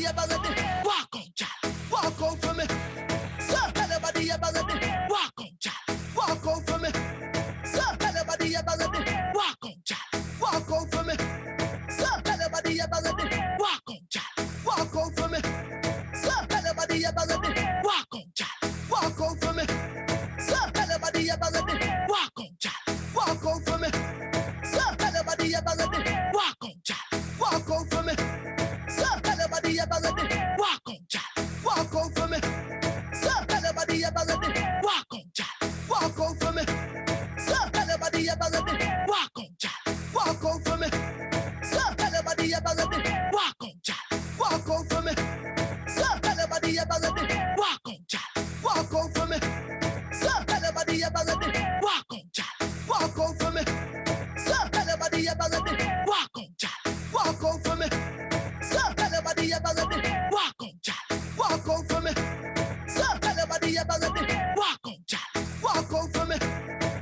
ever ready? Walk on, child. Walk out for me. So anybody ever ready? Walk on, child. Walk out for me. So anybody ever ready? Walk on, child. Walk out for me. So anybody ever ready? Walk on, child. Walk out for me. So anybody ever ready? Walk on, child. Walk out for me. So anybody ever ready? Walk on, child. Walk out for me. So anybody ever ready? Walk on, child. Walk out for me. So anybody ever ready? Walk on, child. Walk out for me. So anybody ever ready? Walk on, child. Walk out for me. So anybody ever ready? Walk on, child. Walk out for me. So anybody ever ready? Walk on, child. Walk out for me. So anybody ever ready? Walk on, child. Walk out for me. So anybody ever ready? Walk on, child. Walk out for me. So anybody ever ready? Walk on, child. Walk out for me. So anybody ever ready? Walk on, child. Walk out for me. So anybody ever ready? Walk on, child. Walk out for me.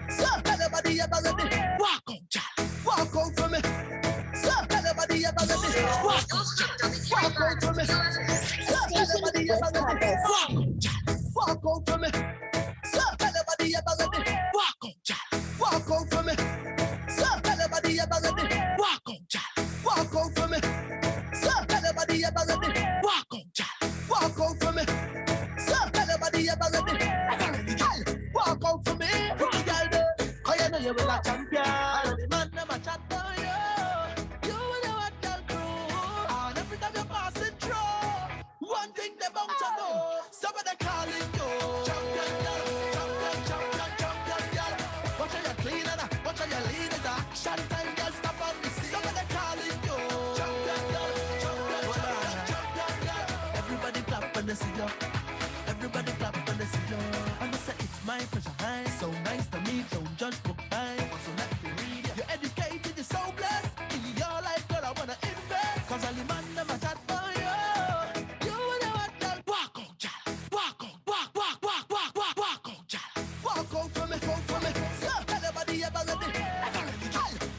So anybody ever ready? Walk on, child. Walk out for me. So anybody ever ready? Walk on, child. Walk out for me. So anybody ever ready? Walk on, child. Walk out for me. So anybody ever ready? Walk on, child. Walk out for me. So anybody ever ready? Walk on, child. Walk out for me. So anybody ever ready? Walk on, child. Walk out for me. So anybody ever ready? Walk out for me. Girl, cause you know you will a champion. And the man never chat down you. You will know what girl crew. And every time you're passing through, one thing they bound to know. Somebody calling you. Champion girl, champion, champion, champion girl. Watch how you clean and watch how you lead it. Action time girl, stop on the scene. Somebody calling you. Champion girl, champion, champion, champion girl. Everybody clap when they see you. Everybody clap when they see you. And they say it's my pleasure. Hi, so nice to meet you. Judge book time. So let me read you. You're educated, you're so blessed. In your life, girl, I wanna invest. Cause all the man never chat for you. You wanna what, girl? Walk on, child. Walk on, walk, walk, walk, walk, walk, walk on, child. Walk out for me, walk for me. So anybody ever ready?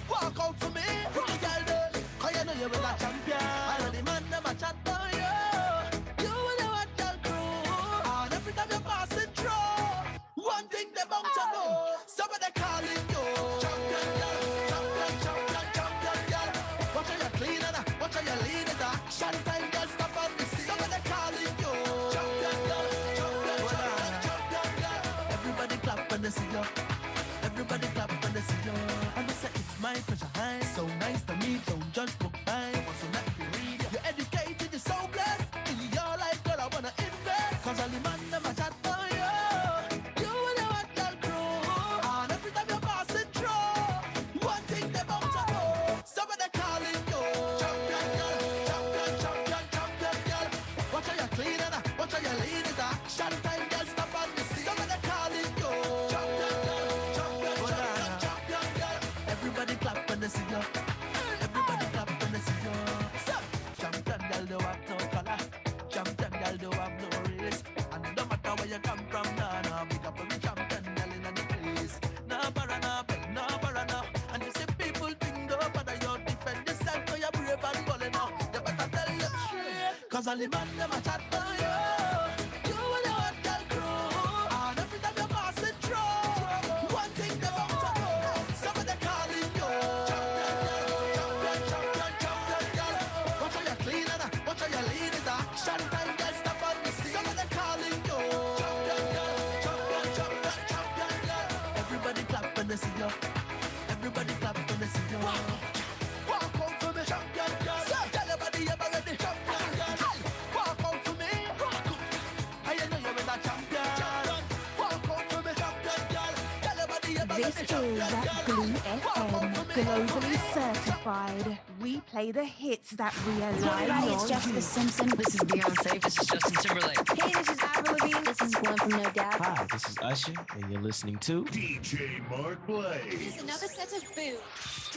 Walk out for me. Girl, cause you know you're a champion. And all the man never chat for you. You wanna what, girl, crew. And every time you're passing through, one thing they bound to know. Somebody calling you. Champion girl, champion, champion, champion girl. Watch how you clean and watch how you lead it. Action time girl, stop on the scene. Somebody calling you. Champion girl, champion, champion, champion girl. Everybody clap when they see you. Everybody clap when they see you. And they say it's my pleasure. Hi, so nice to meet you. Judge book time. So let me read you. You're educated, you're so blessed. In your life, girl, I wanna invest. Cause all the man never chat for you. You wanna what, girl, crew. And every time you're passing through, one thing they bound to know. Somebody calling you. Champion girl, champion, champion, champion girl. Watch how you clean and watch how you lead it. Action time, girl, stop on the scene. Somebody calling you. Champion girl, champion, champion, champion girl. Everybody clap when they see you. Everybody clap when they see you. Champion girl, don't have no color. Champion girl, don't have no race. And no matter where you come from, nah, big up every champion girl in the place. Nah, barana, nah, barana. And you see people think no, but you defend yourself, so you're brave and bold now. You better tell you straight, cause all the man never chat for you. You wanna what, girl, crew. And every time you're passing through, one thing they bound to know. Somebody calling you. Champion girl, champion, champion, champion girl. Watch how you clean and watch how you lead it. Action time, girl, stop on the scene. Somebody calling you. Champion girl, champion, champion, champion girl. Everybody clap when they see you. Everybody clap when they see you. Walk out for me, champion girl. So tell everybody ever ready, champion girl. Walk out for me. I know you're a champion. Walk out for me, champion girl. Tell everybody ever This ready, is champion girl. GluFM, globally certified. We play the hits that realign Hi, it's your Jessica youth. Simpson. This is Beyonce. This is Justin Timberlake. Hey, this is Avril Lavigne. This is Gwen from No Doubt. Hi, this is Usher, and you're listening to DJ Mark Blaze. Here's another set of boom.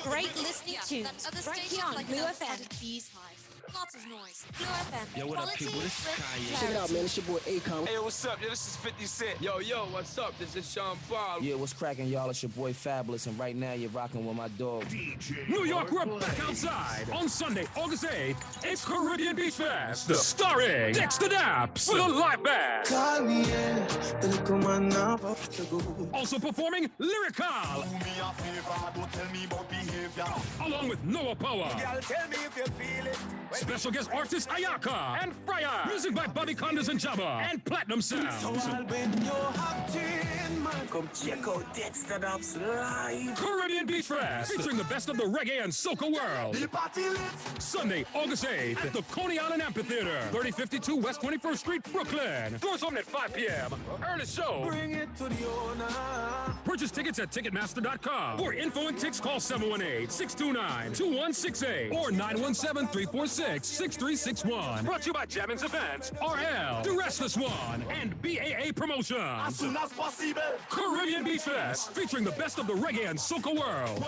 Great listening tunes. Other Right stations here on like GluFM. Bee's Hive. Lots of noise. GluFM. Yo, what up, people? This is Kanye. Check it out, man. It's your boy Akon. Hey, what's up? Yo, this is 50 Cent. Yo, what's up? This is Sean Paul. Yeah, what's cracking, y'all? It's your boy Fabulous, and right now you're rocking with my dog. DJ New York, we're Mark back Blake. outside. On Sunday, August 8th, it's Caribbean Beach Fest. Starring Dexter Daps with a live band. Also performing Lyrical. Along with Noah Power. Special guest artist Ayaka and Fryer. Music by Bobby Condas and Jabba. And Platinum Sounds. Come check out Dexter Daps live. Caribbean Beach Fest, featuring the best of the reggae and soca world. Sunday, August 8th, at the Coney Island Amphitheater, 3052 West 21st Street, Brooklyn. Doors open at 5 p.m. Earn a show. Bring it to the owner. Purchase tickets at Ticketmaster.com. For info and tics, call 718-629-2168 or 917-346-6361. Brought to you by Jammin's Events, RL, The Restless One, and BAA Promotions. As soon as possible. Caribbean Beach Fest, featuring the best of the reggae and soca world.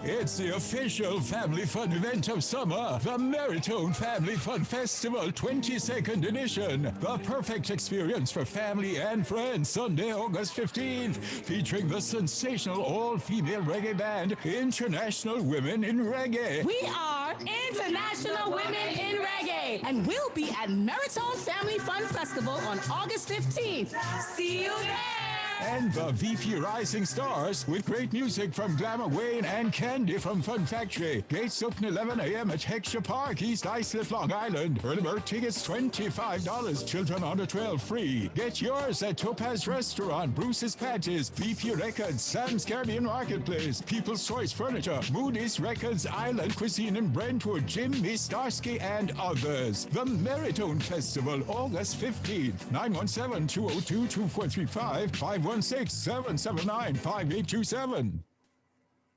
It's the official family fun event of summer, the Maritone Family Fun Festival 22nd edition. The perfect experience for family and friends. Sunday, August 15th, featuring the sensational all-female reggae band, International Women in Reggae. We are International Women in Reggae, and we'll be at Maritone Family Fun Festival on August 15th. See you there! And the VP Rising Stars with great music from Glamour Wayne and Candy from Fun Factory. Gates open 11 a.m. at Heckscher Park, East Islip, Long Island. Early bird tickets $25. Children under 12 free. Get yours at Topaz Restaurant, Bruce's Patties, VP Records, Sam's Caribbean Marketplace, People's Choice Furniture, Moody's Records, Island Cuisine in Brentwood, Jimmy Starsky, and others. The Maritone Festival, August 15th. 917-202-2435, 516-779-5827.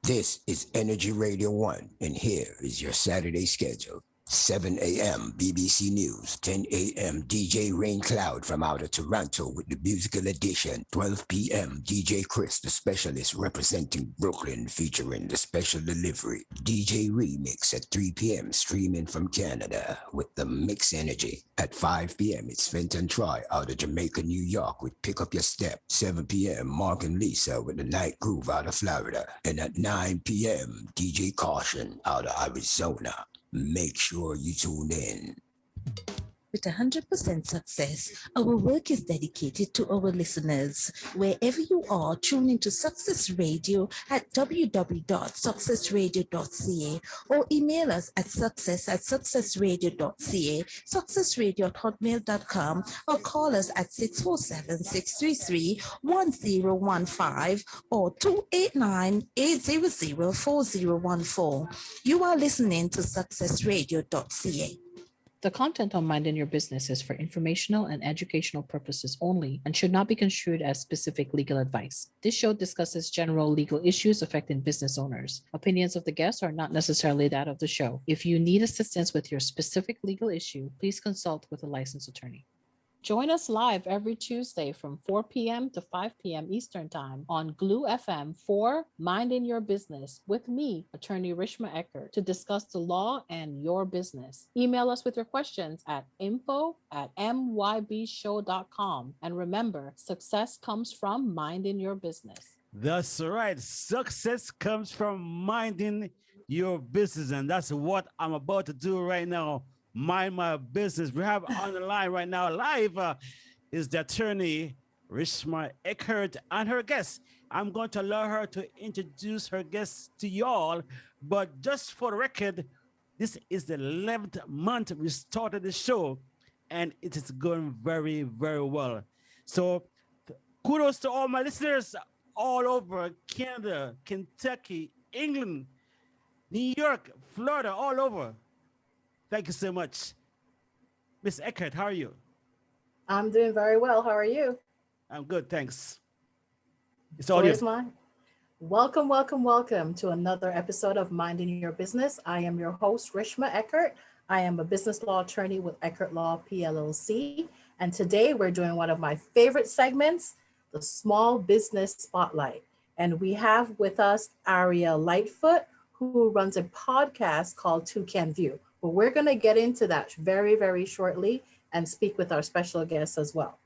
This is Energy Radio 1, and here is your Saturday schedule. 7 a.m. BBC News, 10 a.m. DJ Rain Cloud from out of Toronto with the musical edition. 12 p.m. DJ Chris, the specialist representing Brooklyn, featuring the special delivery. DJ Remix at 3 p.m. streaming from Canada with the Mix Energy. At 5 p.m. it's Fenton Troy out of Jamaica, New York with Pick Up Your Step. 7 p.m. Mark and Lisa with the Night Groove out of Florida. And at 9 p.m. DJ Caution out of Arizona. Make sure you tune in. With 100% success, our work is dedicated to our listeners. Wherever you are, tune into Success Radio at www.successradio.ca or email us at success@successradio.ca, successradio@hotmail.com, or call us at 647-633-1015 or 289-800-4014. You are listening to successradio.ca. The content on Mind in Your Business is for informational and educational purposes only and should not be construed as specific legal advice. This show discusses general legal issues affecting business owners. Opinions of the guests are not necessarily that of the show. If you need assistance with your specific legal issue, please consult with a licensed attorney. Join us live every Tuesday from 4 p.m. to 5 p.m. Eastern Time on GluFM for Mind in Your Business with me, Attorney Rishma Eckert, to discuss the law and your business. Email us with your questions at info@mybshow.com. And remember, success comes from minding your business. That's right. Success comes from minding your business. And that's what I'm about to do right now. Mind my business. We have on the line right now, live, is the attorney Rishma Eckert and her guest. I'm going to allow her to introduce her guests to y'all, but just for the record, this is the 11th month we started the show, and it is going very, very well. So kudos to all my listeners all over Canada, Kentucky, England, New York, Florida, all over. Thank you so much. Miss Eckert, how are you? I'm doing very well. How are you? I'm good, thanks. It's all yours. Welcome, welcome, welcome to another episode of Minding Your Business. I am your host, Rishma Eckert. I am a business law attorney with Eckert Law PLLC. And today we're doing one of my favorite segments, the Small Business Spotlight. And we have with us Aria Lightfoot, who runs a podcast called Toucan View. But we're going to get into that very, very shortly and speak with our special guests as well.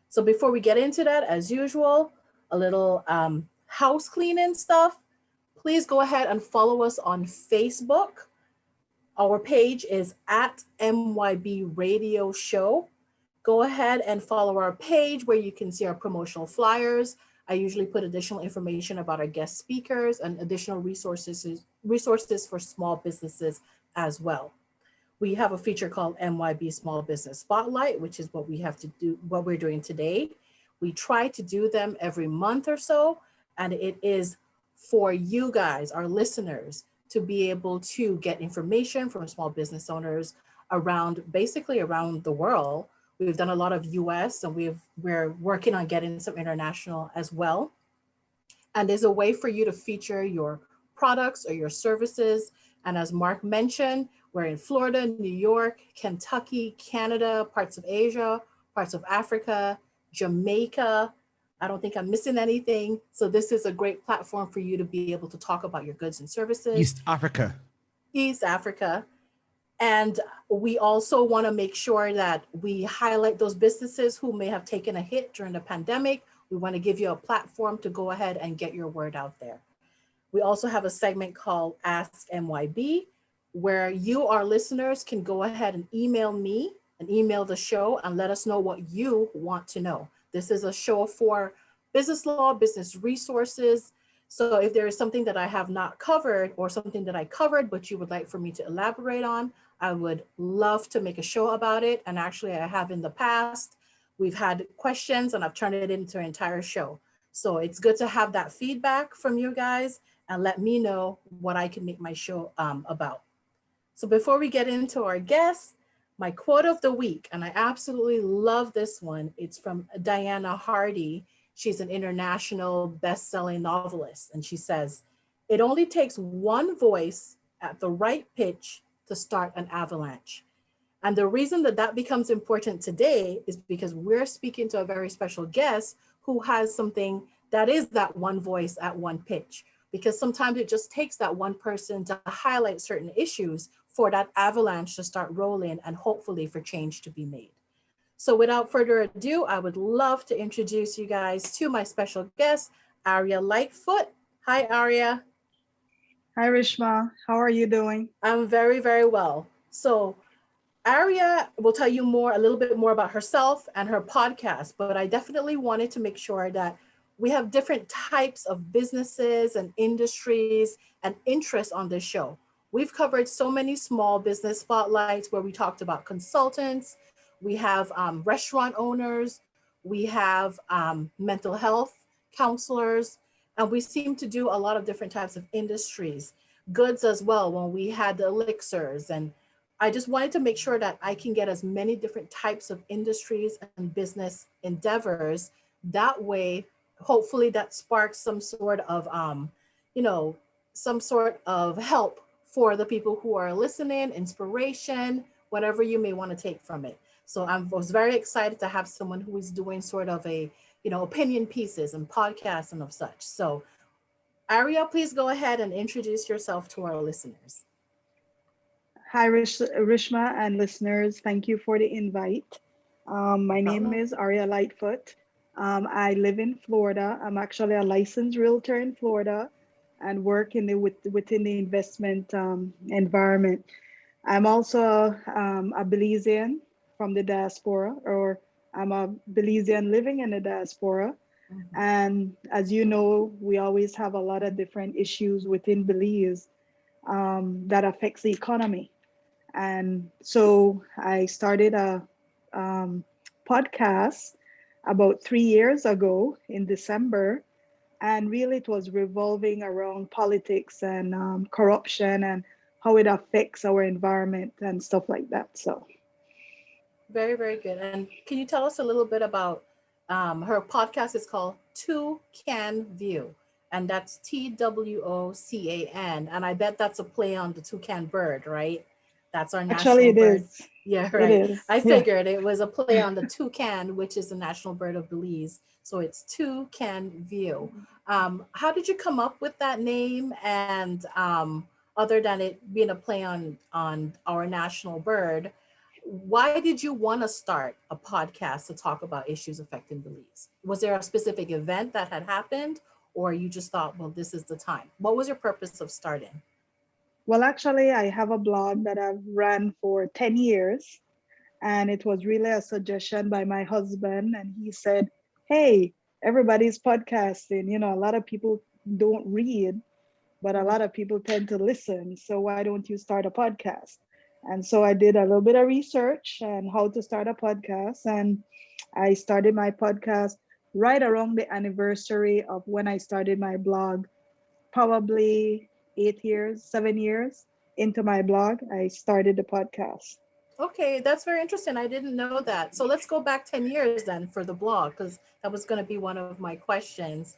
So before we get into that, as usual, a little house cleaning stuff. Please go ahead and follow us on Facebook. Our page is at MYB Radio Show. Go ahead and follow our page where you can see our promotional flyers. I usually put additional information about our guest speakers and additional resources for small businesses as well. We have a feature called MYB Small Business Spotlight, which is what we're doing today. We try to do them every month or so, and it is for you guys, our listeners, to be able to get information from small business owners basically around the world. We've done a lot of US and we're working on getting some international as well. And there's a way for you to feature your products or your services. And as Mark mentioned, we're in Florida, New York, Kentucky, Canada, parts of Asia, parts of Africa, Jamaica. I don't think I'm missing anything. So this is a great platform for you to be able to talk about your goods and services. East Africa. And we also want to make sure that we highlight those businesses who may have taken a hit during the pandemic. We want to give you a platform to go ahead and get your word out there. We also have a segment called Ask MYB, where you, our listeners, can go ahead and email me and email the show and let us know what you want to know. This is a show for business law, business resources. So if there is something that I have not covered or something that I covered, but you would like for me to elaborate on, I would love to make a show about it. And actually I have in the past. We've had questions and I've turned it into an entire show. So it's good to have that feedback from you guys and let me know what I can make my show about. So before we get into our guests, my quote of the week, and I absolutely love this one. It's from Diana Hardy. She's an international best-selling novelist. And she says, "It only takes one voice at the right pitch to start an avalanche." And the reason that that becomes important today is because we're speaking to a very special guest who has something that is that one voice at one pitch. Because sometimes it just takes that one person to highlight certain issues for that avalanche to start rolling and hopefully for change to be made. So without further ado, I would love to introduce you guys to my special guest, Aria Lightfoot. Hi, Aria. Hi, Rishma. How are you doing? I'm very, very well. So Aria will tell you a little bit more about herself and her podcast, but I definitely wanted to make sure that we have different types of businesses and industries and interests on this show. We've covered so many small business spotlights where we talked about consultants, we have restaurant owners, we have mental health counselors, and we seem to do a lot of different types of industries, goods as well, when we had the elixirs. And I just wanted to make sure that I can get as many different types of industries and business endeavors. That way, hopefully that sparks some sort of, some sort of help for the people who are listening, inspiration, whatever you may want to take from it. So I was very excited to have someone who is doing sort of a, opinion pieces and podcasts and of such. So Aria, please go ahead and introduce yourself to our listeners. Hi, Rishma and listeners. Thank you for the invite. My name is Aria Lightfoot. I live in Florida. I'm actually a licensed realtor in Florida and work within the investment environment. I'm also a Belizean from the diaspora, or I'm a Belizean living in the diaspora. Mm-hmm. And as you know, we always have a lot of different issues within Belize that affects the economy. And so I started a podcast about 3 years ago in December. And really it was revolving around politics and corruption and how it affects our environment and stuff like that. So. Very, very good. And can you tell us a little bit about her podcast? Is called Toucan View, and that's TWOCAN. And I bet that's a play on the toucan bird, right? That's our national bird. Actually, it is. Yeah, right. It is. I figured it was a play on the toucan, which is the national bird of Belize. So it's Toucan View. How did you come up with that name? And other than it being a play on our national bird, why did you want to start a podcast to talk about issues affecting Belize? Was there a specific event that had happened, or you just thought, well, this is the time? What was your purpose of starting? Well, actually, I have a blog that I've ran for 10 years, and it was really a suggestion by my husband. And he said, hey, everybody's podcasting. You know, a lot of people don't read, but a lot of people tend to listen. So why don't you start a podcast? And so I did a little bit of research on how to start a podcast. And I started my podcast right around the anniversary of when I started my blog, probably 8 years, 7 years into my blog, I started the podcast. Okay, that's very interesting. I didn't know that. So let's go back 10 years then for the blog, because that was going to be one of my questions.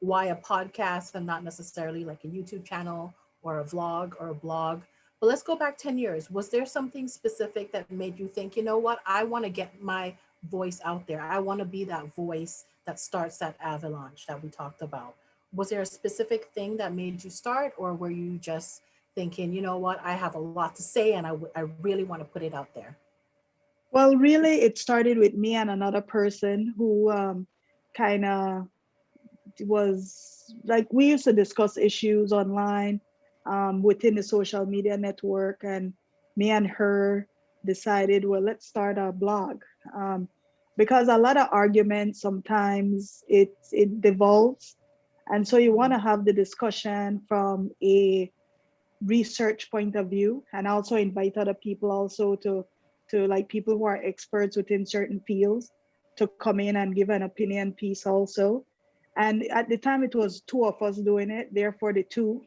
Why a podcast and not necessarily like a YouTube channel or a vlog or a blog? But let's go back 10 years. Was there something specific that made you think, you know what, I want to get my voice out there. I want to be that voice that starts that avalanche that we talked about. Was there a specific thing that made you start, or were you just thinking, you know what, I have a lot to say and I really want to put it out there? Well, really, it started with me and another person who kind of was like, we used to discuss issues online within the social media network. And me and her decided, well, let's start a blog. Because a lot of arguments, sometimes it devolves. And so you want to have the discussion from a research point of view, and also invite other people also to like people who are experts within certain fields to come in and give an opinion piece also. And at the time it was two of us doing it, therefore the two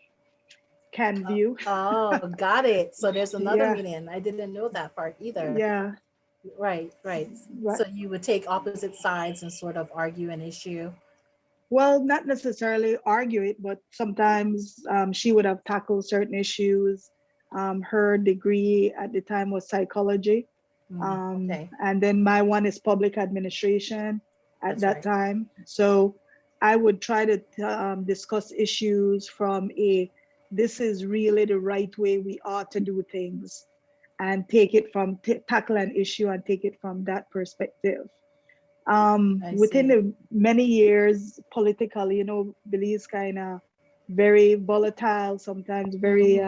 can view. Oh, got it. So there's another Yeah. meaning. I didn't know that part either. Yeah. Right. So you would take opposite sides and sort of argue an issue. Well, not necessarily argue it, but sometimes she would have tackled certain issues. Her degree at the time was psychology. Okay. And then my one is public administration at That's that right. time. So I would try to discuss issues from this is really the right way we ought to do things, and take it from, tackle an issue and take it from that perspective. Within the many years politically, you know, Belize kind of very volatile, sometimes very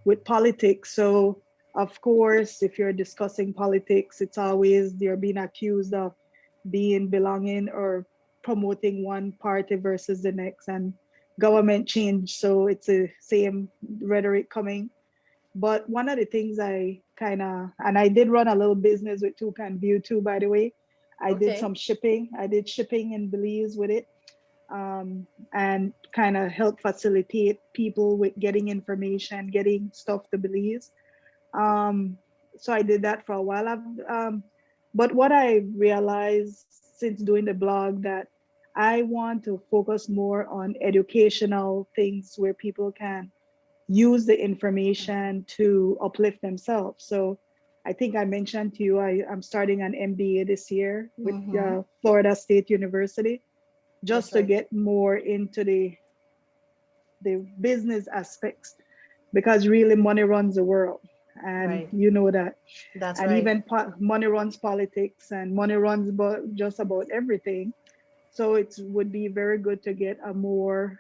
with politics. So of course, if you're discussing politics, it's always you're being accused of being belonging or promoting one party versus the next, and government change. So it's the same rhetoric coming. But one of the things I kind of, and I did run a little business with Toucan View too, by the way. I did some shipping. I did shipping in Belize with it, and kind of help facilitate people with getting information, getting stuff to Belize. So I did that for a while. But what I realized since doing the blog, that I want to focus more on educational things where people can use the information to uplift themselves. So I think I mentioned to you, I'm starting an MBA this year with Florida State University, just to get more into the business aspects, because really money runs the world, and you know that. That's and right. even money runs politics, and money runs just about everything. So it would be very good to get a more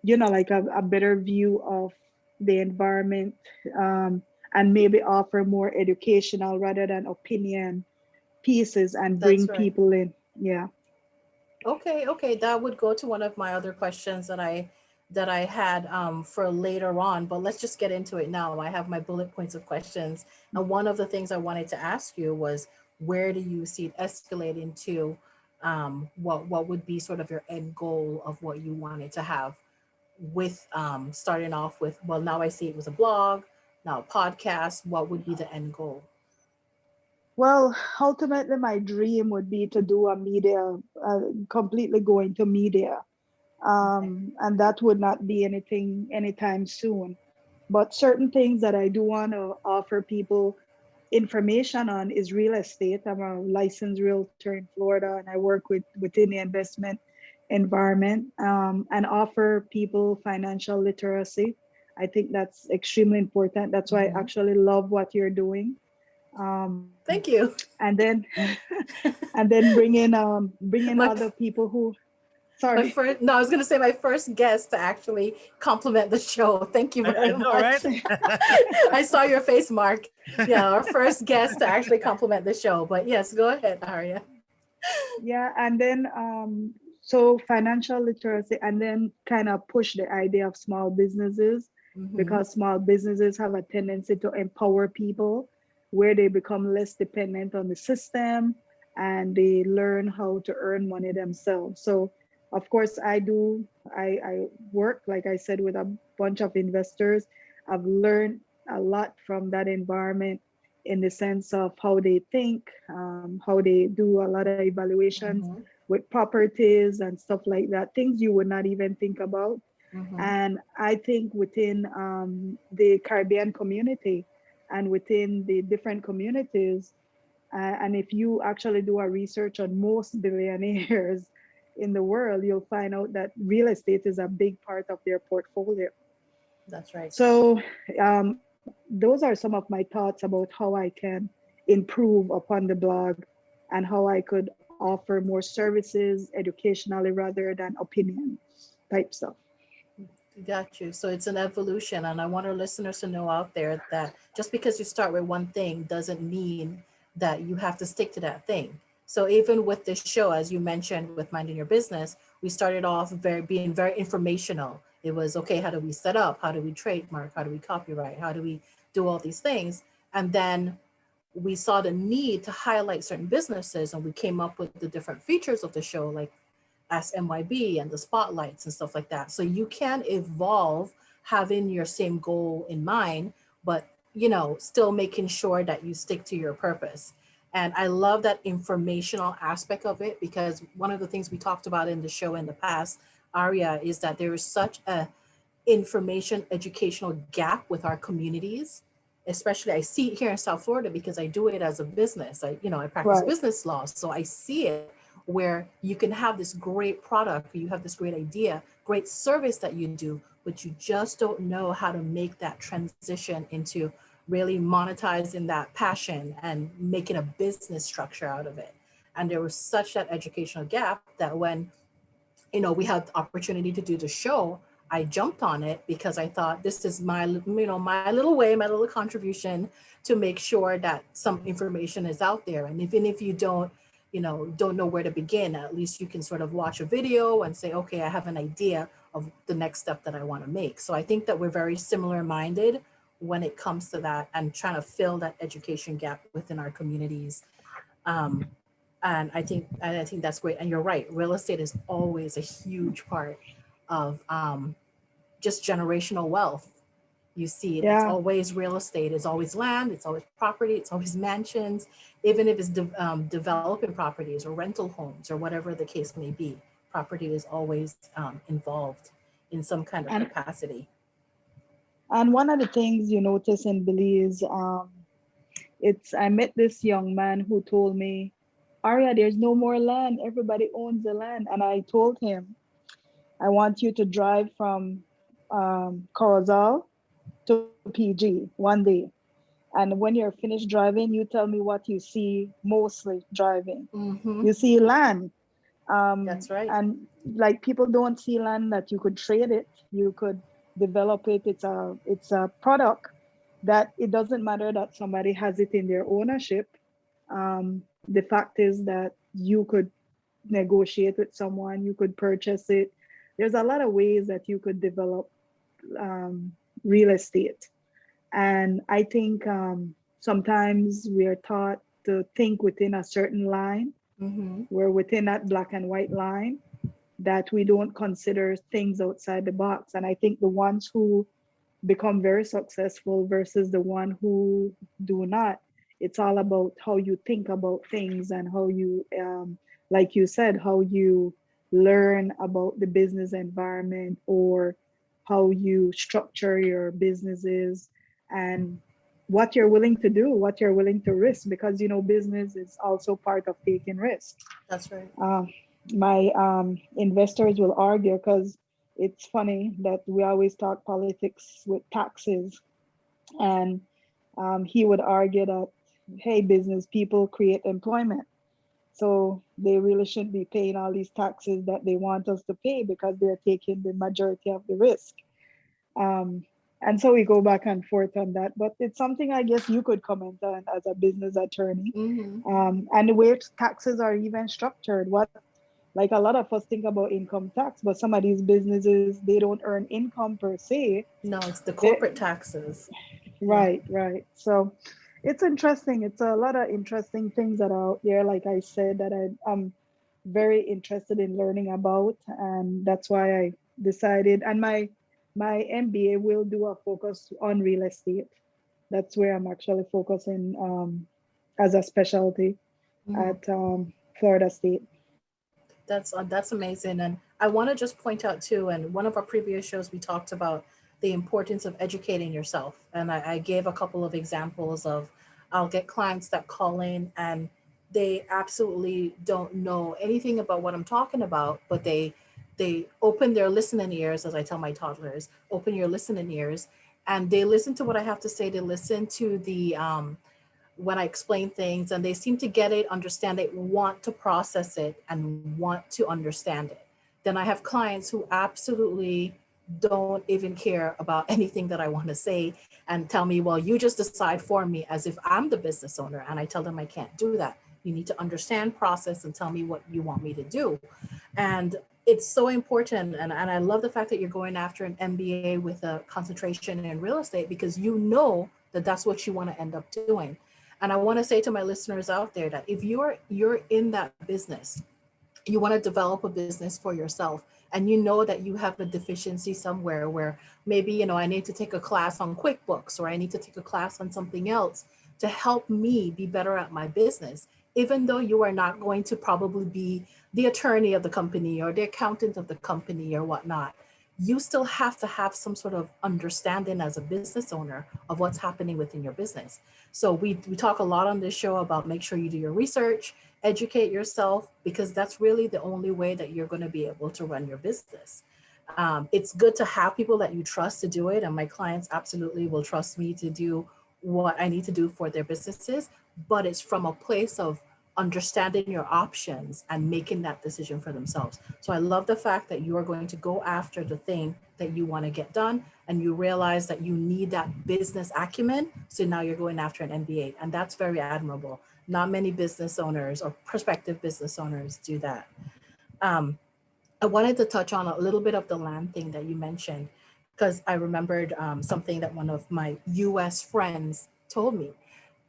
you know, like a better view of the environment, and maybe offer more educational rather than opinion pieces, and bring people in. Yeah. Okay, that would go to one of my other questions that I had for later on, but let's just get into it now. I have my bullet points of questions, and one of the things I wanted to ask you was, where do you see it escalating to? What would be sort of your end goal of what you wanted to have with starting off with, well, now I see it was a blog, now a podcast. What would be the end goal? Well, ultimately, my dream would be to do a media, completely go into media. And that would not be anything anytime soon. But certain things that I do want to offer people information on is real estate. I'm a licensed realtor in Florida, and I work within the investment environment, and offer people financial literacy. I think that's extremely important. That's why I actually love what you're doing. Thank you. And then and then bring in other people who. Sorry. I was going to say my first guest to actually compliment the show. Thank you very much. Right? I saw your face, Mark. Yeah, our first guest to actually compliment the show. But yes, go ahead, Aria. Yeah, and then so financial literacy, and then kind of push the idea of small businesses, because small businesses have a tendency to empower people where they become less dependent on the system and they learn how to earn money themselves. So of course I work, like I said, with a bunch of investors. I've learned a lot from that environment in the sense of how they think, how they do a lot of evaluations with properties and stuff like that, things you would not even think about. And I think within the Caribbean community and within the different communities, and if you actually do a research on most billionaires in the world, you'll find out that real estate is a big part of their portfolio. That's right. So those are some of my thoughts about how I can improve upon the blog and how I could offer more services educationally rather than opinion type stuff. Got you. So it's an evolution. And I want our listeners to know out there that just because you start with one thing doesn't mean that you have to stick to that thing. So even with this show, as you mentioned, with Minding Your Business, we started off being very informational. It was, okay, how do we set up? How do we trademark? How do we copyright? How do we do all these things? And then we saw the need to highlight certain businesses, and we came up with the different features of the show, like Ask MYB and the spotlights and stuff like that. So you can evolve having your same goal in mind, but still making sure that you stick to your purpose. And I love that informational aspect of it, because one of the things we talked about in the show in the past, Aria, is that there is such a information educational gap with our communities. Especially I see it here in South Florida because I do it as a business. I practice business law. So I see it where you can have this great product, you have this great idea, great service that you do, but you just don't know how to make that transition into really monetizing that passion and making a business structure out of it. And there was such that educational gap that when, we had the opportunity to do the show, I jumped on it because I thought this is my little way, my little contribution to make sure that some information is out there. And even if you don't know where to begin, at least you can sort of watch a video and say, okay, I have an idea of the next step that I want to make. So I think that we're very similar minded when it comes to that and trying to fill that education gap within our communities. And I think that's great. And you're right, real estate is always a huge part of just generational wealth. You see it, It's always real estate, it's always land, it's always property, it's always mansions, even if it's developing properties or rental homes or whatever the case may be. Property is always involved in some kind of capacity. And one of the things you notice in Belize, I met this young man who told me, Aria, there's no more land, everybody owns the land. And I told him, I want you to drive from Corozal to PG one day. And when you're finished driving, you tell me what you see mostly driving. You see land. That's right. And like people don't see land that you could trade it, you could develop it. It's a product that it doesn't matter that somebody has it in their ownership. The fact is that you could negotiate with someone, you could purchase it. There's a lot of ways that you could develop real estate. And I think sometimes we are taught to think within a certain line. We're within that black and white line, that we don't consider things outside the box. And I think the ones who become very successful versus the one who do not, it's all about how you think about things and how you, like you said, how you learn about the business environment or how you structure your businesses and what you're willing to do, what you're willing to risk, because business is also part of taking risk. That's right. my investors will argue, because it's funny that we always talk politics with taxes, and he would argue that, hey, business people create employment, so they really shouldn't be paying all these taxes that they want us to pay because they're taking the majority of the risk. And so we go back and forth on that, but it's something I guess you could comment on as a business attorney. And the way taxes are even structured. What, like, a lot of us think about income tax, but some of these businesses, they don't earn income per se. No, it's the corporate taxes. Right. So it's interesting. It's a lot of interesting things that are out there, like I said, that I'm very interested in learning about. And that's why I decided, and my MBA will do a focus on real estate. That's where I'm actually focusing as a specialty at Florida State. That's amazing. And I want to just point out too, and one of our previous shows, we talked about the importance of educating yourself. And I gave a couple of examples of, I'll get clients that call in and they absolutely don't know anything about what I'm talking about, but they open their listening ears, as I tell my toddlers, open your listening ears, and they listen to what I have to say. They listen to the when I explain things, and they seem to get it, understand it, want to process it, and want to understand it. Then I have clients who absolutely don't even care about anything that I want to say and tell me, well, you just decide for me, as if I'm the business owner. And I tell them I can't do that. You need to understand, process, and tell me what you want me to do. And it's so important. And I love the fact that you're going after an MBA with a concentration in real estate, because you know that that's what you want to end up doing. And I want to say to my listeners out there that if you're in that business, you want to develop a business for yourself, and you know that you have a deficiency somewhere where maybe, I need to take a class on QuickBooks, or I need to take a class on something else to help me be better at my business, even though you are not going to probably be the attorney of the company or the accountant of the company or whatnot. You still have to have some sort of understanding as a business owner of what's happening within your business. So we talk a lot on this show about make sure you do your research, educate yourself, because that's really the only way that you're going to be able to run your business. It's good to have people that you trust to do it. And my clients absolutely will trust me to do what I need to do for their businesses, but it's from a place of understanding your options and making that decision for themselves. So I love the fact that you are going to go after the thing that you want to get done, and you realize that you need that business acumen. So now you're going after an MBA, and that's very admirable. Not many business owners or prospective business owners do that. I wanted to touch on a little bit of the land thing that you mentioned, because I remembered something that one of my US friends told me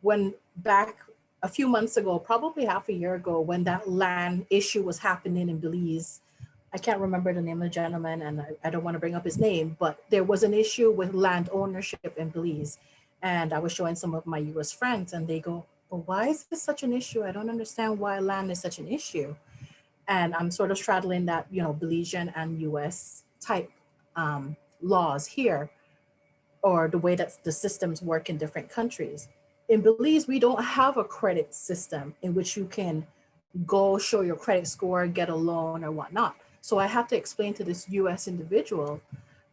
when back a few months ago, probably half a year ago, when that land issue was happening in Belize. I can't remember the name of the gentleman, and I don't want to bring up his name, but there was an issue with land ownership in Belize. And I was showing some of my US friends, and they go, but why is this such an issue? I don't understand why land is such an issue. And I'm sort of straddling that, Belizean and US type laws here, or the way that the systems work in different countries. In Belize, we don't have a credit system in which you can go show your credit score, get a loan or whatnot. So I have to explain to this US individual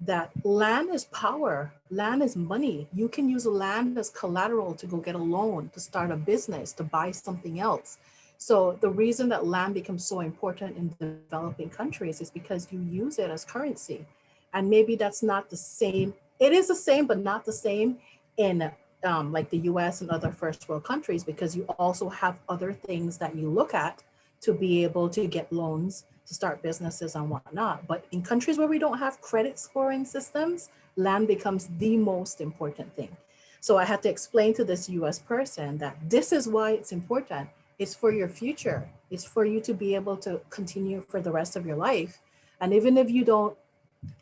that land is power, land is money. You can use land as collateral to go get a loan, to start a business, to buy something else. So the reason that land becomes so important in developing countries is because you use it as currency. And maybe that's not the same. It is the same, but not the same in like the US and other first world countries, because you also have other things that you look at to be able to get loans to start businesses and whatnot. But in countries where we don't have credit scoring systems, land becomes the most important thing. So I had to explain to this US person that this is why it's important. It's for your future. It's for you to be able to continue for the rest of your life. And even if you don't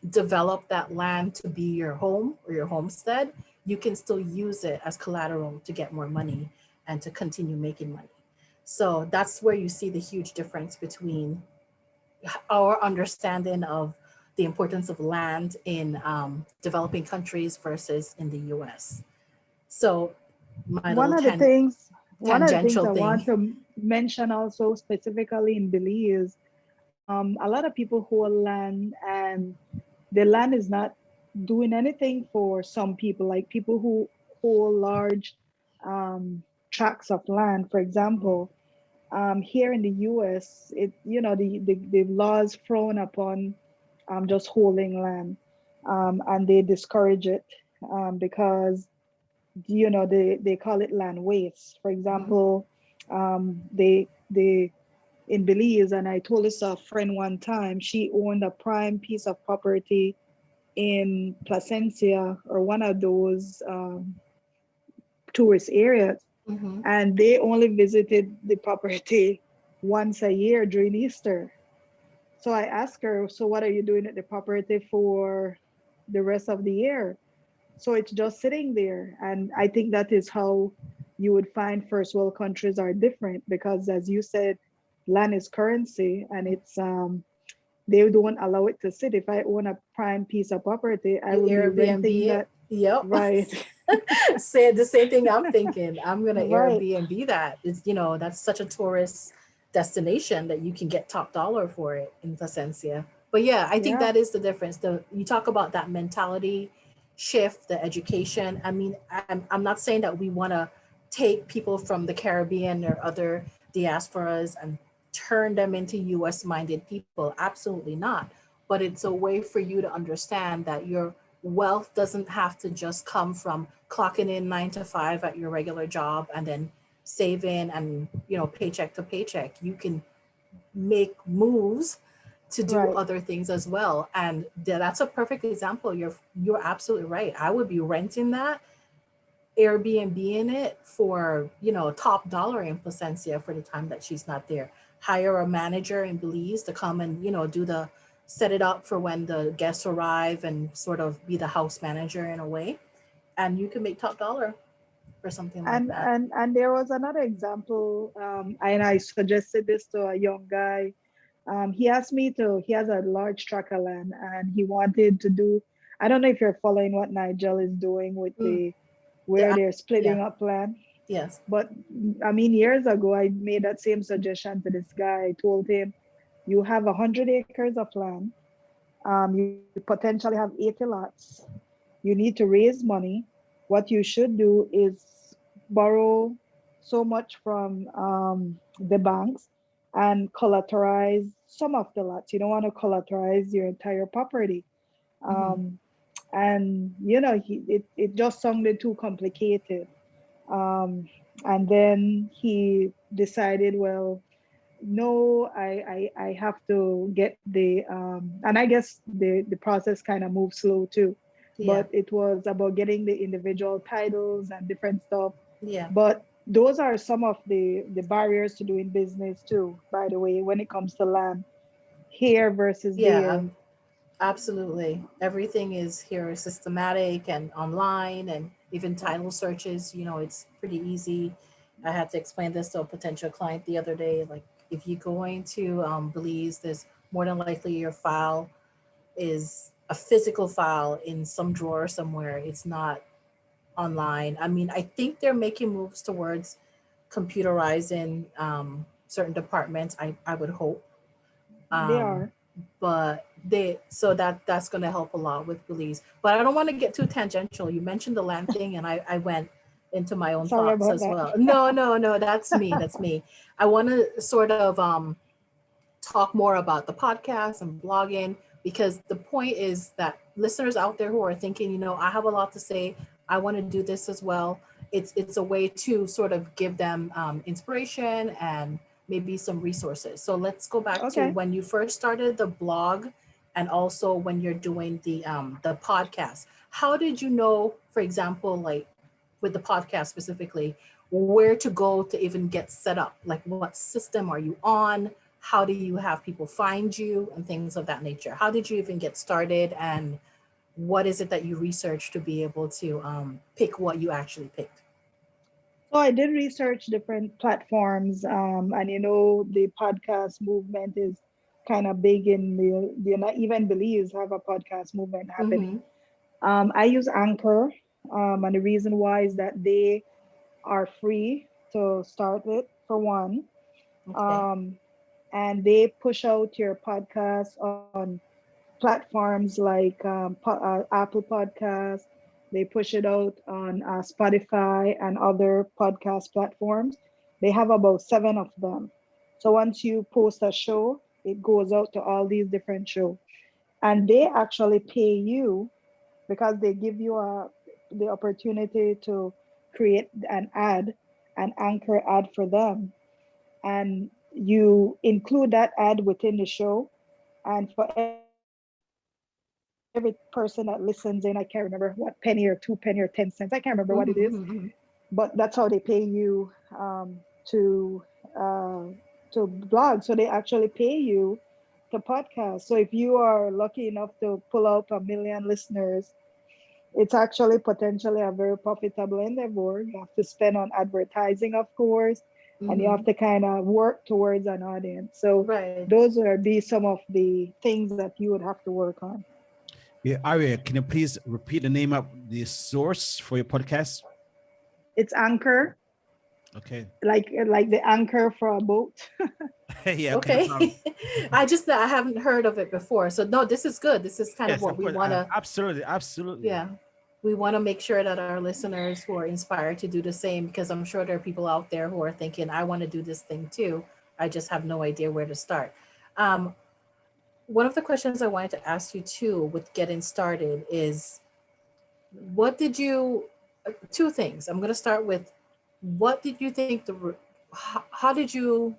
develop that land to be your home or your homestead, you can still use it as collateral to get more money and to continue making money. So that's where you see the huge difference between our understanding of the importance of land in developing countries versus in the US. So one of the things I want to mention also specifically in Belize, a lot of people hold land, and the land is not doing anything for some people, like people who hold large tracts of land. For example, here in the US, the laws frown upon just holding land, and they discourage it because they call it land waste. For example, they in Belize, and I told this to a friend one time, she owned a prime piece of property in Placencia, or one of those tourist areas, and they only visited the property once a year during Easter. So I asked her, so what are you doing at the property for the rest of the year? So it's just sitting there. And I think that is how you would find first world countries are different, because as you said, land is currency, and it's they don't allow it to sit. If I own a prime piece of property, I will be renting that. Yep. Right. Say the same thing I'm thinking. I'm gonna Right. Airbnb that. It's that's such a tourist destination that you can get top dollar for it in Placencia. But yeah, I think that is the difference. You talk about that mentality shift, the education. I mean, I'm not saying that we want to take people from the Caribbean or other diasporas and turn them into US minded people. Absolutely not. But it's a way for you to understand that your wealth doesn't have to just come from clocking in 9 to 5 at your regular job and then saving and paycheck to paycheck. You can make moves to do other things as well, and that's a perfect example. You're absolutely right. I would be renting that, Airbnb in it for top dollar in Placencia for the time that she's not there. Hire a manager in Belize to come and do the set it up for when the guests arrive, and sort of be the house manager in a way, and you can make top dollar for something like that. And there was another example, and I suggested this to a young guy. He asked me he has a large tract of land, and he wanted to do, I don't know if you're following what Nigel is doing with where they're splitting up land. Yes. But I mean, years ago, I made that same suggestion to this guy. I told him, you have 100 acres of land. You potentially have 80 lots. You need to raise money. What you should do is borrow so much from the banks and collateralize some of the lots. You don't want to collateralize your entire property. And it just sounded too complicated. And then he decided, well, no, I have to get the and I guess the process kind of moved slow too. But it was about getting the individual titles and different stuff. But those are some of the barriers to doing business too, by the way, when it comes to land here versus there. Absolutely. Everything is here systematic and online, and even title searches, it's pretty easy. I had to explain this to a potential client the other day. Like, if you're going to Belize, there's more than likely your file is a physical file in some drawer somewhere. It's not online. I mean, I think they're making moves towards computerizing certain departments. I would hope. They are. But that's going to help a lot with Belize. But I don't want to get too tangential. You mentioned the land thing, and I went into my own thoughts as well. No, that's me. That's me. I want to sort of talk more about the podcast and blogging, because the point is that listeners out there who are thinking, I have a lot to say, I want to do this as well. It's a way to sort of give them inspiration and maybe some resources. So let's go back to when you first started the blog, and also when you're doing the podcast. How did you know, for example, like with the podcast specifically, where to go to even get set up? Like, what system are you on? How do you have people find you, and things of that nature? How did you even get started, and what is it that you researched to be able to pick what you actually picked? So I did research different platforms, and the podcast movement is kind of big in even Belize have a podcast movement happening. I use Anchor, and the reason why is that they are free to start it, for one. and they push out your podcast on platforms like Apple Podcasts. They push it out on Spotify and other podcast platforms. They have about 7 of them. So once you post a show, it goes out to all these different shows. And they actually pay you because they give you the opportunity to create an anchor ad for them. And you include that ad within the show. And for every person that listens in, I can't remember what penny or 2 penny or 10 cents, I can't remember what it is, but that's how they pay you to blog. So they actually pay you to podcast. So if you are lucky enough to pull out 1 million listeners, it's actually potentially a very profitable endeavor. You have to spend on advertising, of course, and you have to kind of work towards an audience. So those would be some of the things that you would have to work on. Yeah, Aria, can you please repeat the name of the source for your podcast? It's Anchor. Okay. Like the anchor for a boat. Yeah. Okay. I haven't heard of it before. So no, this is good. This is kind of what we want to. Absolutely. Yeah. We want to make sure that our listeners who are inspired to do the same, because I'm sure there are people out there who are thinking, I want to do this thing too. I just have no idea where to start. One of the questions I wanted to ask you too with getting started is, two things. I'm going to start with, what did you think how did you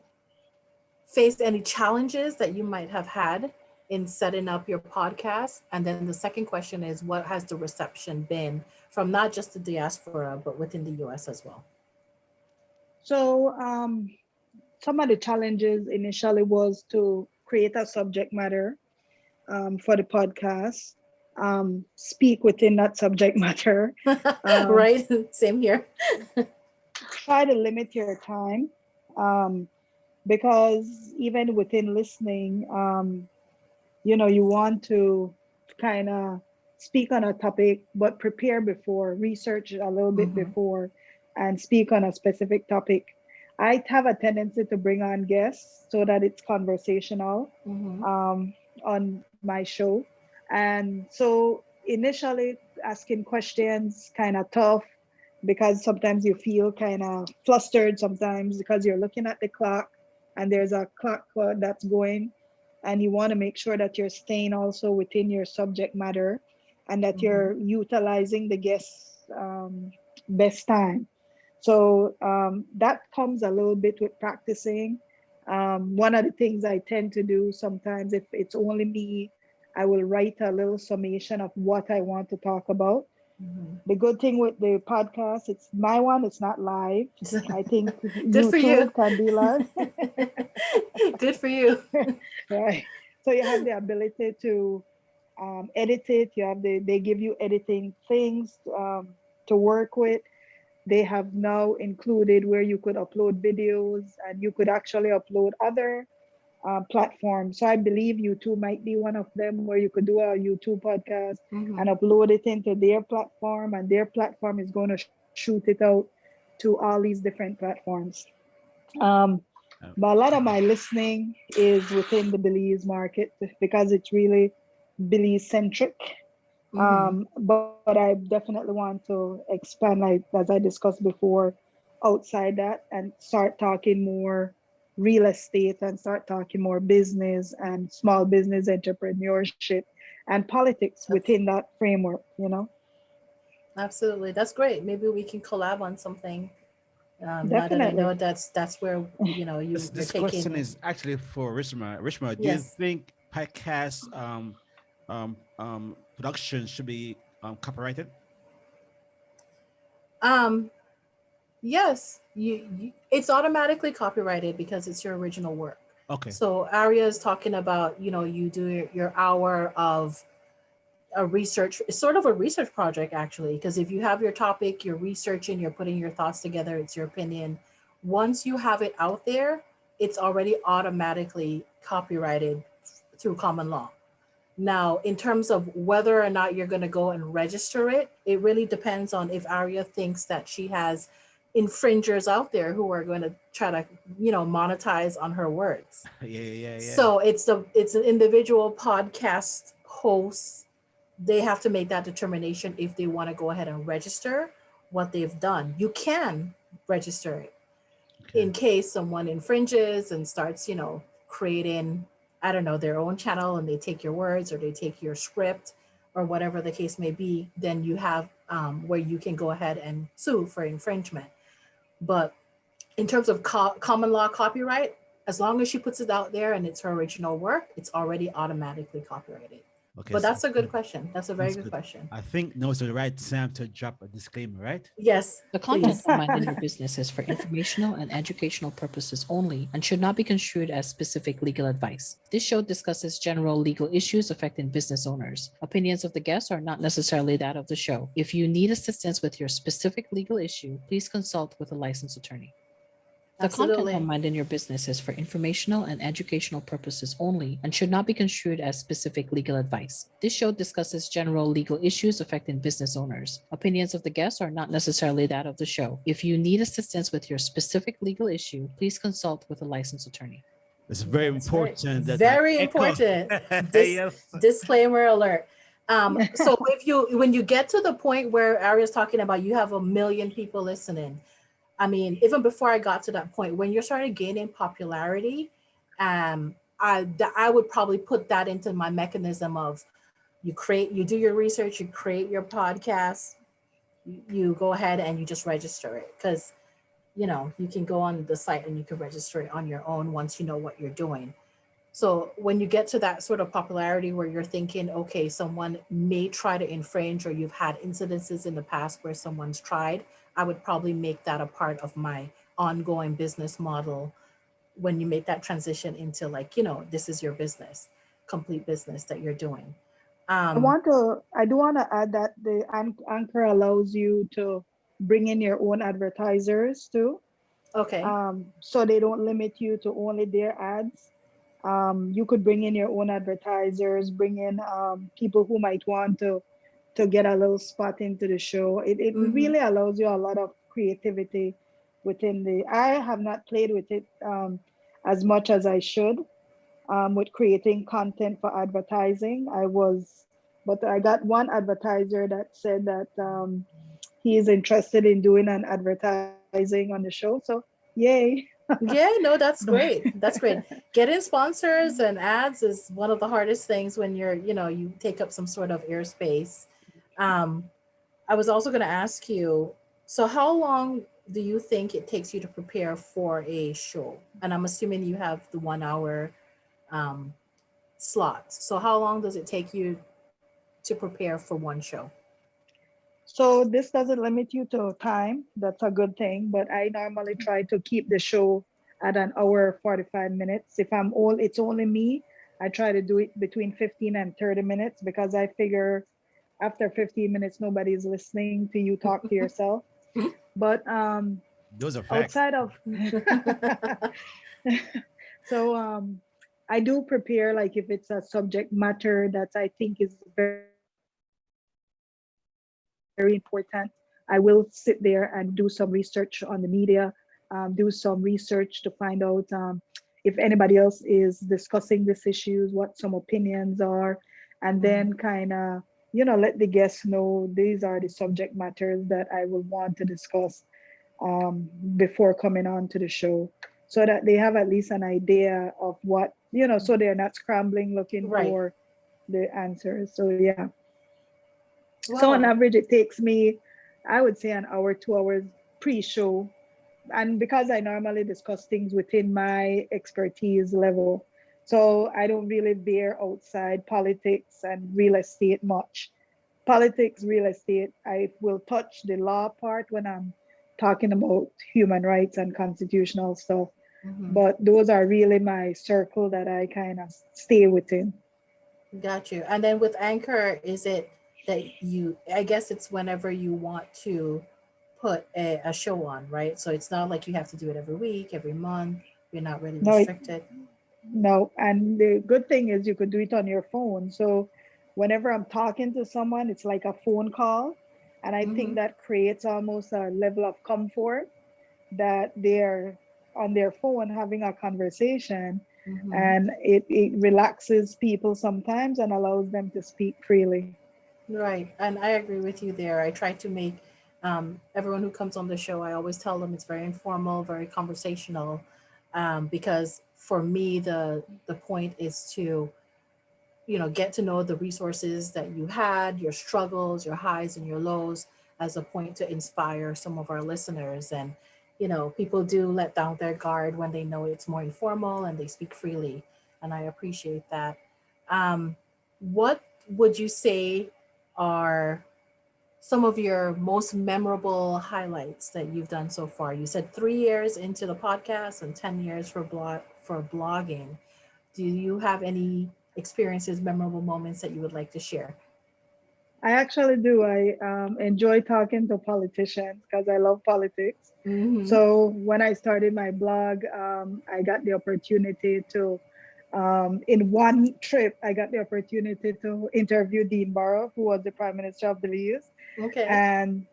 face any challenges that you might have had in setting up your podcast? And then the second question is, what has the reception been from not just the diaspora, but within the US as well? So some of the challenges initially was to create a subject matter for the podcast, speak within that subject matter. Right, same here. Try to limit your time, because even within listening, you want to kind of speak on a topic, but prepare before, research a little bit before, and speak on a specific topic. I have a tendency to bring on guests so that it's conversational on my show. And so initially asking questions kind of tough, because sometimes you feel kind of flustered sometimes because you're looking at the clock and there's a clock that's going, and you want to make sure that you're staying also within your subject matter and that you're utilizing the guest's best time. So that comes a little bit with practicing. One of the things I tend to do sometimes, if it's only me, I will write a little summation of what I want to talk about. The good thing with the podcast, it's my one, it's not live. I think YouTube can be live. Good for you. Right. So you have the ability to edit it. They give you editing things to work with. They have now included where you could upload videos, and you could actually upload other platforms. So I believe YouTube might be one of them, where you could do a YouTube podcast and upload it into their platform, and their platform is going to shoot it out to all these different platforms. But a lot of my listening is within the Belize market because it's really Belize centric. But I definitely want to expand, like as I discussed before, outside that and start talking more real estate and start talking more business and small business entrepreneurship and politics within that framework, Absolutely. That's great. Maybe we can collab on something. Now that I know that's where, This question is actually for Rishma. Rishma, do you think podcast production should be copyrighted? Yes, it's automatically copyrighted because it's your original work. Okay. So Aria is talking about, you do your hour of a research. It's sort of a research project, actually, because if you have your topic, you're researching, you're putting your thoughts together, it's your opinion. Once you have it out there, it's already automatically copyrighted through common law. Now, in terms of whether or not you're going to go and register it, it really depends on if Aria thinks that she has infringers out there who are going to try to, monetize on her words. Yeah. So it's an individual podcast host. They have to make that determination if they want to go ahead and register what they've done. You can register it in case someone infringes and starts, creating, I don't know, their own channel, and they take your words or they take your script or whatever the case may be. Then you have where you can go ahead and sue for infringement. But in terms of common law copyright, as long as she puts it out there and it's her original work, it's already automatically copyrighted. Okay, But so that's a good question. That's a very that's good good. question. I think now is the right time to drop a disclaimer, right? Yes. The content provided in your business is for informational and educational purposes only and should not be construed as specific legal advice. This show discusses general legal issues affecting business owners. Opinions of the guests are not necessarily that of the show. If you need assistance with your specific legal issue, please consult with a licensed attorney. The content Absolutely. on Mind in Your Business is for informational and educational purposes only and should not be construed as specific legal advice. This show discusses general legal issues affecting business owners. Opinions of the guests are not necessarily that of the show. If you need assistance with your specific legal issue, please consult with a licensed attorney. It's very important that Very I echo. important. Yes. Disclaimer alert. So when you get to the point where Aria's talking about you have 1 million people listening, I mean, even before I got to that point, when you're starting gaining popularity, I would probably put that into my mechanism of you do your research, you create your podcast, you go ahead and you just register it, because you can go on the site and you can register it on your own once you know what you're doing. So when you get to that sort of popularity where you're thinking, okay, someone may try to infringe, or you've had incidences in the past where someone's tried, I would probably make that a part of my ongoing business model when you make that transition into this is your business, complete business that you're doing. I do want to add that the Anchor allows you to bring in your own advertisers too. Okay. So they don't limit you to only their ads. You could bring in your own advertisers, bring in people who might want to get a little spot into the show. It really allows you a lot of creativity within I have not played with it as much as I should with creating content for advertising. But I got one advertiser that said that he is interested in doing an advertising on the show. So yay. Yeah, no, that's great. That's great. Getting sponsors and ads is one of the hardest things when you take up some sort of airspace. I was also going to ask you, so how long do you think it takes you to prepare for a show? And I'm assuming you have the 1 hour slots. So how long does it take you to prepare for one show? So this doesn't limit you to time. That's a good thing. But I normally try to keep the show at 1 hour, 45 minutes. If it's only me, I try to do it between 15 and 30 minutes, because I figure after 15 minutes, nobody's listening to you talk to yourself. But those are facts. Outside of so I do prepare, like if it's a subject matter that I think is very important, I will sit there and do some research on the media, do some research to find out if anybody else is discussing these issues, what some opinions are, and then kind of, let the guests know these are the subject matters that I will want to discuss before coming on to the show, so that they have at least an idea of what, so they're not scrambling looking for the answers. So yeah. Wow. So on average, it takes me, I would say, 1 hour, 2 hours pre-show. And because I normally discuss things within my expertise level, so I don't really veer outside politics and real estate much. Politics, real estate, I will touch the law part when I'm talking about human rights and constitutional stuff. But those are really my circle that I kind of stay within. Got you. And then with Anchor, is it that I guess it's whenever you want to put a show on, right? So it's not like you have to do it every week, every month. You're not really restricted. No, and the good thing is you could do it on your phone. So whenever I'm talking to someone, it's like a phone call. And I think that creates almost a level of comfort. that they're on their phone having a conversation, Mhm. and it relaxes people sometimes and allows them to speak freely. Right. And I agree with you there. I try to make everyone who comes on the show, I always tell them it's very informal, very conversational, because for me, the point is to, get to know the resources that you had, your struggles, your highs and your lows, as a point to inspire some of our listeners. And, people do let down their guard when they know it's more informal and they speak freely. And I appreciate that. What would you say are some of your most memorable highlights that you've done so far? You said 3 years into the podcast and 10 years for blogging. Do you have any experiences, memorable moments that you would like to share? I actually do. I enjoy talking to politicians because I love politics. Mhm. So when I started my blog, I got the opportunity to, in one trip, I got the opportunity to interview Dean Barrow, who was the Prime Minister of Belize. Okay. And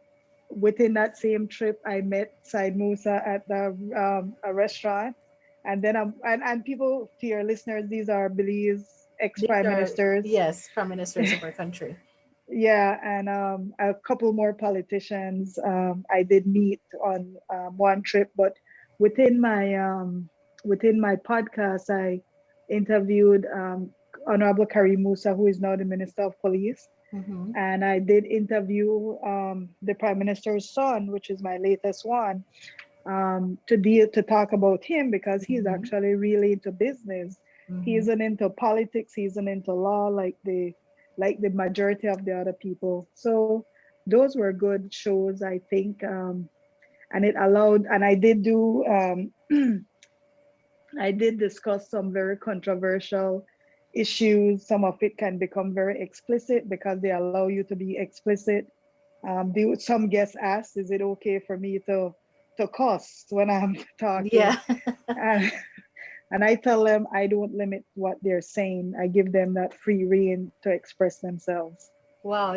within that same trip, I met Said Musa at a restaurant. And then and people, to your listeners, these are Belize These ex-prime are, ministers. yes, prime ministers of our country. Yeah, and a couple more politicians I did meet on one trip. But within my podcast, I interviewed Honorable Karim Musa, who is now the Minister of Police, Mhm. and I did interview the Prime Minister's son, which is my latest one, to talk about him because he's Mhm. actually really into business. He Mhm. isn't into politics. He isn't into law like the majority of the other people. So those were good shows, I think, and it allowed. And I did do. I did discuss some very controversial issues. Some of it can become very explicit because they allow you to be explicit. Some guests asked, "Is it okay for me to cuss when I'm talking?" Yeah. And, and I tell them I don't limit what they're saying. I give them that free rein to express themselves. Wow,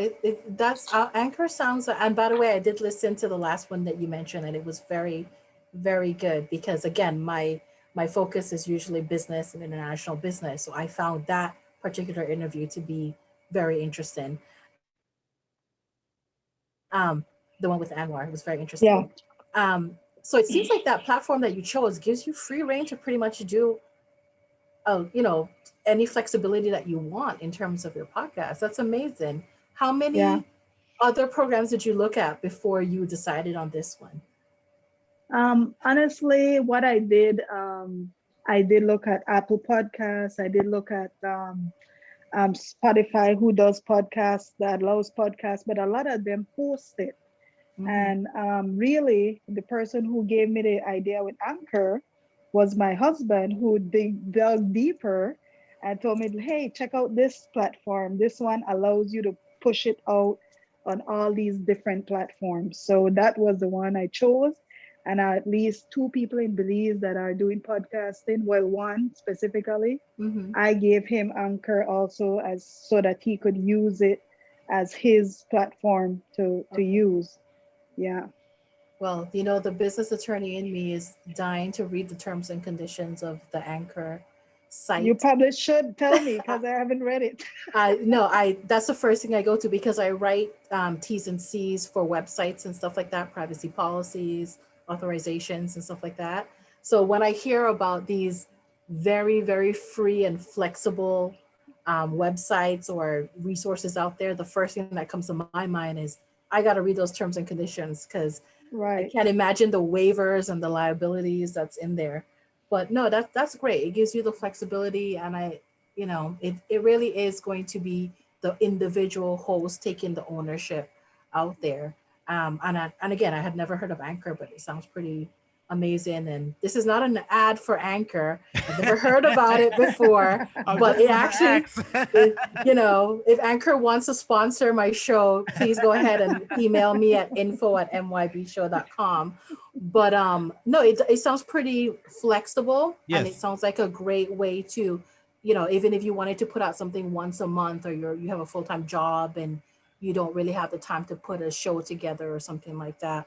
that's Anchor sounds. And by the way, I did listen to the last one that you mentioned, and it was very, very good. Because again, my focus is usually business and international business, so I found that particular interview to be very interesting. The one with Anwar was very Yeah. interesting. So it seems like that platform that you chose gives you free reign to pretty much do, you know, any flexibility that you want in terms of your podcast. That's amazing. How Yeah. many other programs did you look at before you decided on this one? Honestly, what I did look at Apple Podcasts. I did look at Spotify, who does podcasts, that allows podcasts, but a lot of them host it. Mhm. And really, the person who gave me the idea with Anchor was my husband, who dug deeper and told me, hey, check out this platform. This one allows you to push it out on all these different platforms. So that was the one I chose. And at least two people in Belize that are doing podcasting, well, one specifically, Mhm. I gave him Anchor also as so that he could use it as his platform to Okay. use. Yeah. Well, the business attorney in me is dying to read the terms and conditions of the Anchor You site. probably should tell me because I haven't read it. I that's the first thing I go to because I write T's and C's for websites and stuff like that, privacy policies, authorizations and stuff like that. So when I hear about these very, very free and flexible websites or resources out there, the first thing that comes to my mind is I got to read those terms and conditions because I Right. can't imagine the waivers and the liabilities that's in there. But no, that's great. It gives you the flexibility, and it really is going to be the individual host taking the ownership out there. And again, I had never heard of Anchor, but it sounds pretty amazing. And this is not an ad for Anchor. I've never heard about it before, but it actually, if Anchor wants to sponsor my show, please go ahead and email me at info@mybshow.com. But no, it sounds pretty flexible, and it Yes. sounds like a great way to, even if you wanted to put out something once a month, or you have a full-time job and you don't really have the time to put a show together or something like that.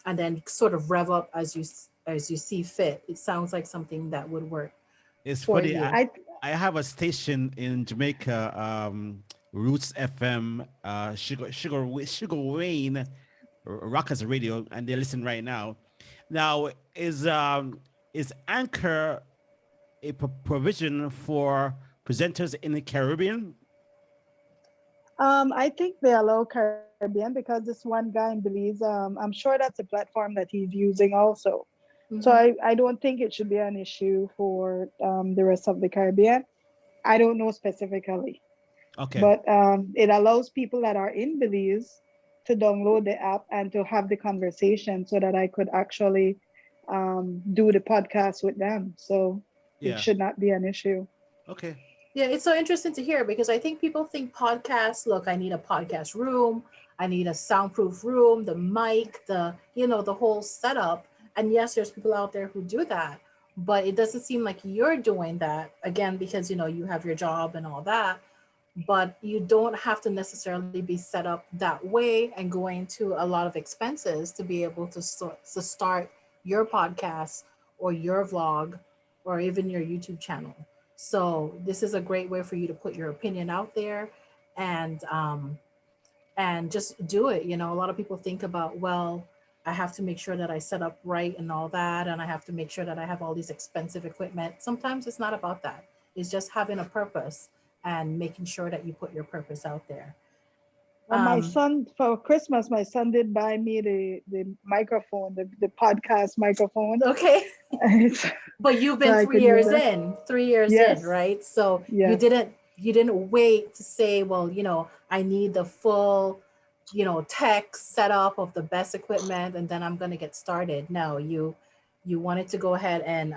and then sort of rev up as you see fit. It sounds like something that would work. It's for funny. you. I have a station in Jamaica, Roots FM, Sugar Wayne, Rockers Radio, and they listen right now. Now, is Anchor a provision for presenters in the Caribbean? I think they allow Caribbean because this one guy in Belize, I'm sure that's a platform that he's using also. So I don't think it should be an issue for the rest of the Caribbean. I don't know specifically. Okay. But it allows people that are in Belize to download the app and to have the conversation so that I could actually do the podcast with them. So it should not be an issue. Okay. Yeah, it's so interesting to hear because I think people think podcasts, look, I need a podcast room, I need a soundproof room, the mic, the whole setup. And yes, there's people out there who do that, but it doesn't seem like you're doing that, again, because you have your job and all that, but you don't have to necessarily be set up that way and going to a lot of expenses to be able to start your podcast or your vlog or even your YouTube channel. So this is a great way for you to put your opinion out there and just do it. A lot of people think about, well, I have to make sure that I set up right and all that, and I have to make sure that I have all these expensive equipment. Sometimes it's not about that. It's just having a purpose and making sure that you put your purpose out there. My son, for Christmas, my son did buy me the microphone, the podcast microphone. Okay. But you've been So 3 years in, 3 years in, right? So you didn't wait to say, well, I need the full, tech setup of the best equipment, and then I'm going to get started. No, you wanted to go ahead and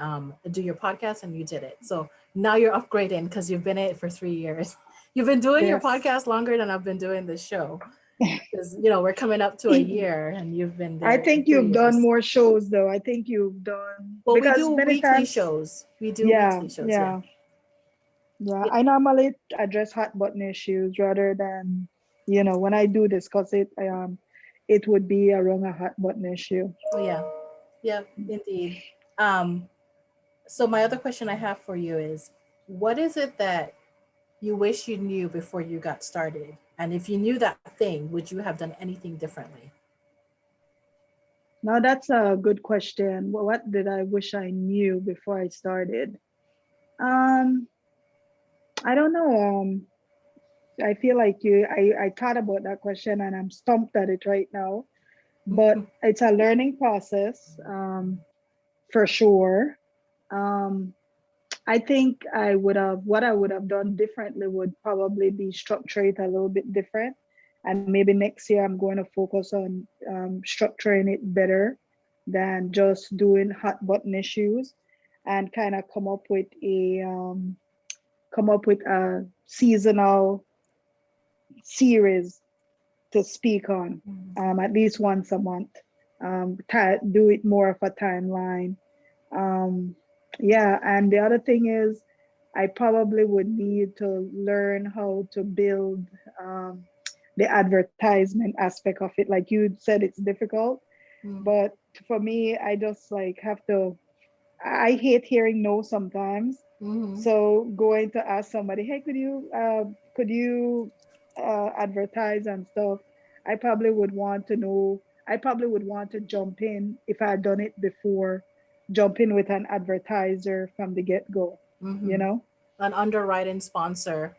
do your podcast, and you did it. So now you're upgrading because you've been in it for 3 years. You've been doing your podcast longer than I've been doing this show. Because we're coming up to a year, and you've been there. I think you've done more shows, though. I think you've done. Well, we do weekly shows. We do weekly shows. Yeah. I normally address hot button issues rather than, when I do discuss it, it would be around a hot button issue. Oh, yeah, indeed. So my other question I have for you is, what is it that you wish you knew before you got started? And if you knew that thing, would you have done anything differently? Now that's a good question. What did I wish I knew before I started? I don't know. I feel like I thought about that question and I'm stumped at it right now. But it's a learning process, for sure. I think what I would have done differently would probably be structure it a little bit different. And maybe next year I'm going to focus on structuring it better than just doing hot button issues, and kind of come up with a seasonal series to speak on, at least once a month. Do it more of a timeline. And the other thing is, I probably would need to learn how to build the advertisement aspect of it. Like you said, it's difficult, but for me, I just I hate hearing no sometimes. So going to ask somebody, hey, could you advertise and stuff? I probably would want to know. I probably would want to jump in if I had done it before. Jump in with an advertiser from the get-go. An underwriting sponsor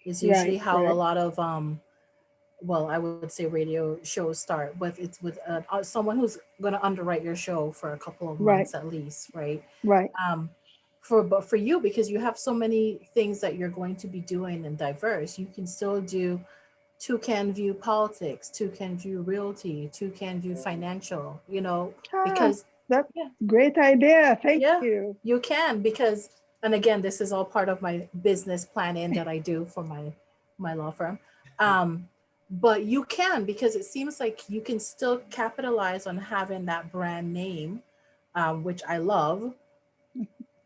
is usually how a lot of I would say radio shows start, but it's with someone who's going to underwrite your show for a couple of months at least, right? Right. But for you, because you have so many things that you're going to be doing and diverse, you can still do Toucan View politics, Toucan View realty, Toucan View financial, because that's great idea. Thank you. You can, because, and again, this is all part of my business planning that I do for my law firm. But you can, because it seems like you can still capitalize on having that brand name, which I love.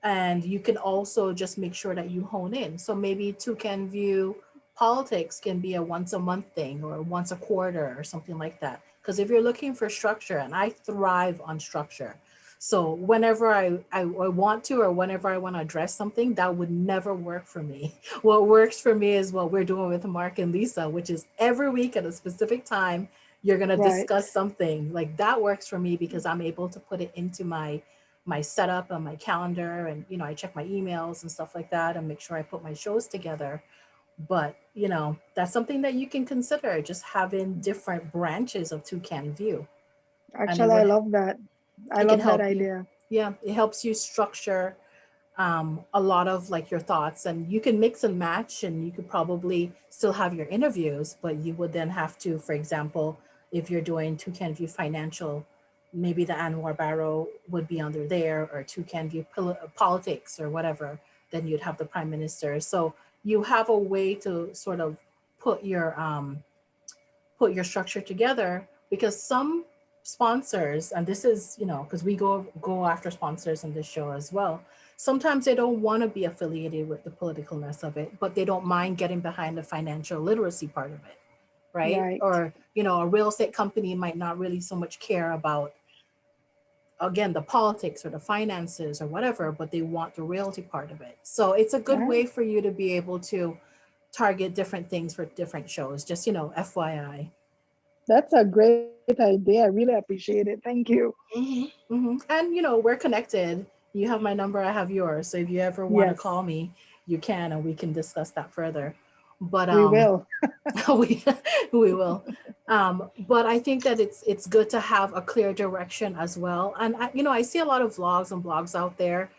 And you can also just make sure that you hone in. So maybe Toucan View politics can be a once a month thing or once a quarter or something like that. Because if you're looking for structure, and I thrive on structure, so whenever I want to, or whenever I want to address something, that would never work for me. What works for me is what we're doing with Mark and Lisa, which is every week at a specific time, you're going to discuss something. Like that works for me because I'm able to put it into my setup on my calendar, and I check my emails and stuff like that and make sure I put my shows together. But that's something that you can consider, just having different branches of Toucan View. Actually, I love that. I love that idea. Yeah, it helps you structure a lot of like your thoughts, and you can mix and match, and you could probably still have your interviews, but you would then have to, for example, if you're doing Toucan View Financial, maybe the Anwar Barrow would be under there, or Toucan View Politics or whatever, then you'd have the Prime Minister. So you have a way to sort of put your structure together, because some sponsors, and this is because we go after sponsors in this show as well, sometimes they don't want to be affiliated with the politicalness of it, but they don't mind getting behind the financial literacy part of it, right? Or a real estate company might not really so much care about, again, the politics or the finances or whatever, but they want the realty part of it. So it's a good way for you to be able to target different things for different shows, just FYI. That's a great idea. I really appreciate it. Thank you. And we're connected. You have my number, I have yours. So if you ever want to call me, you can, and we can discuss that further. But we will. we will. But I think that it's good to have a clear direction as well. And I see a lot of vlogs and blogs out there,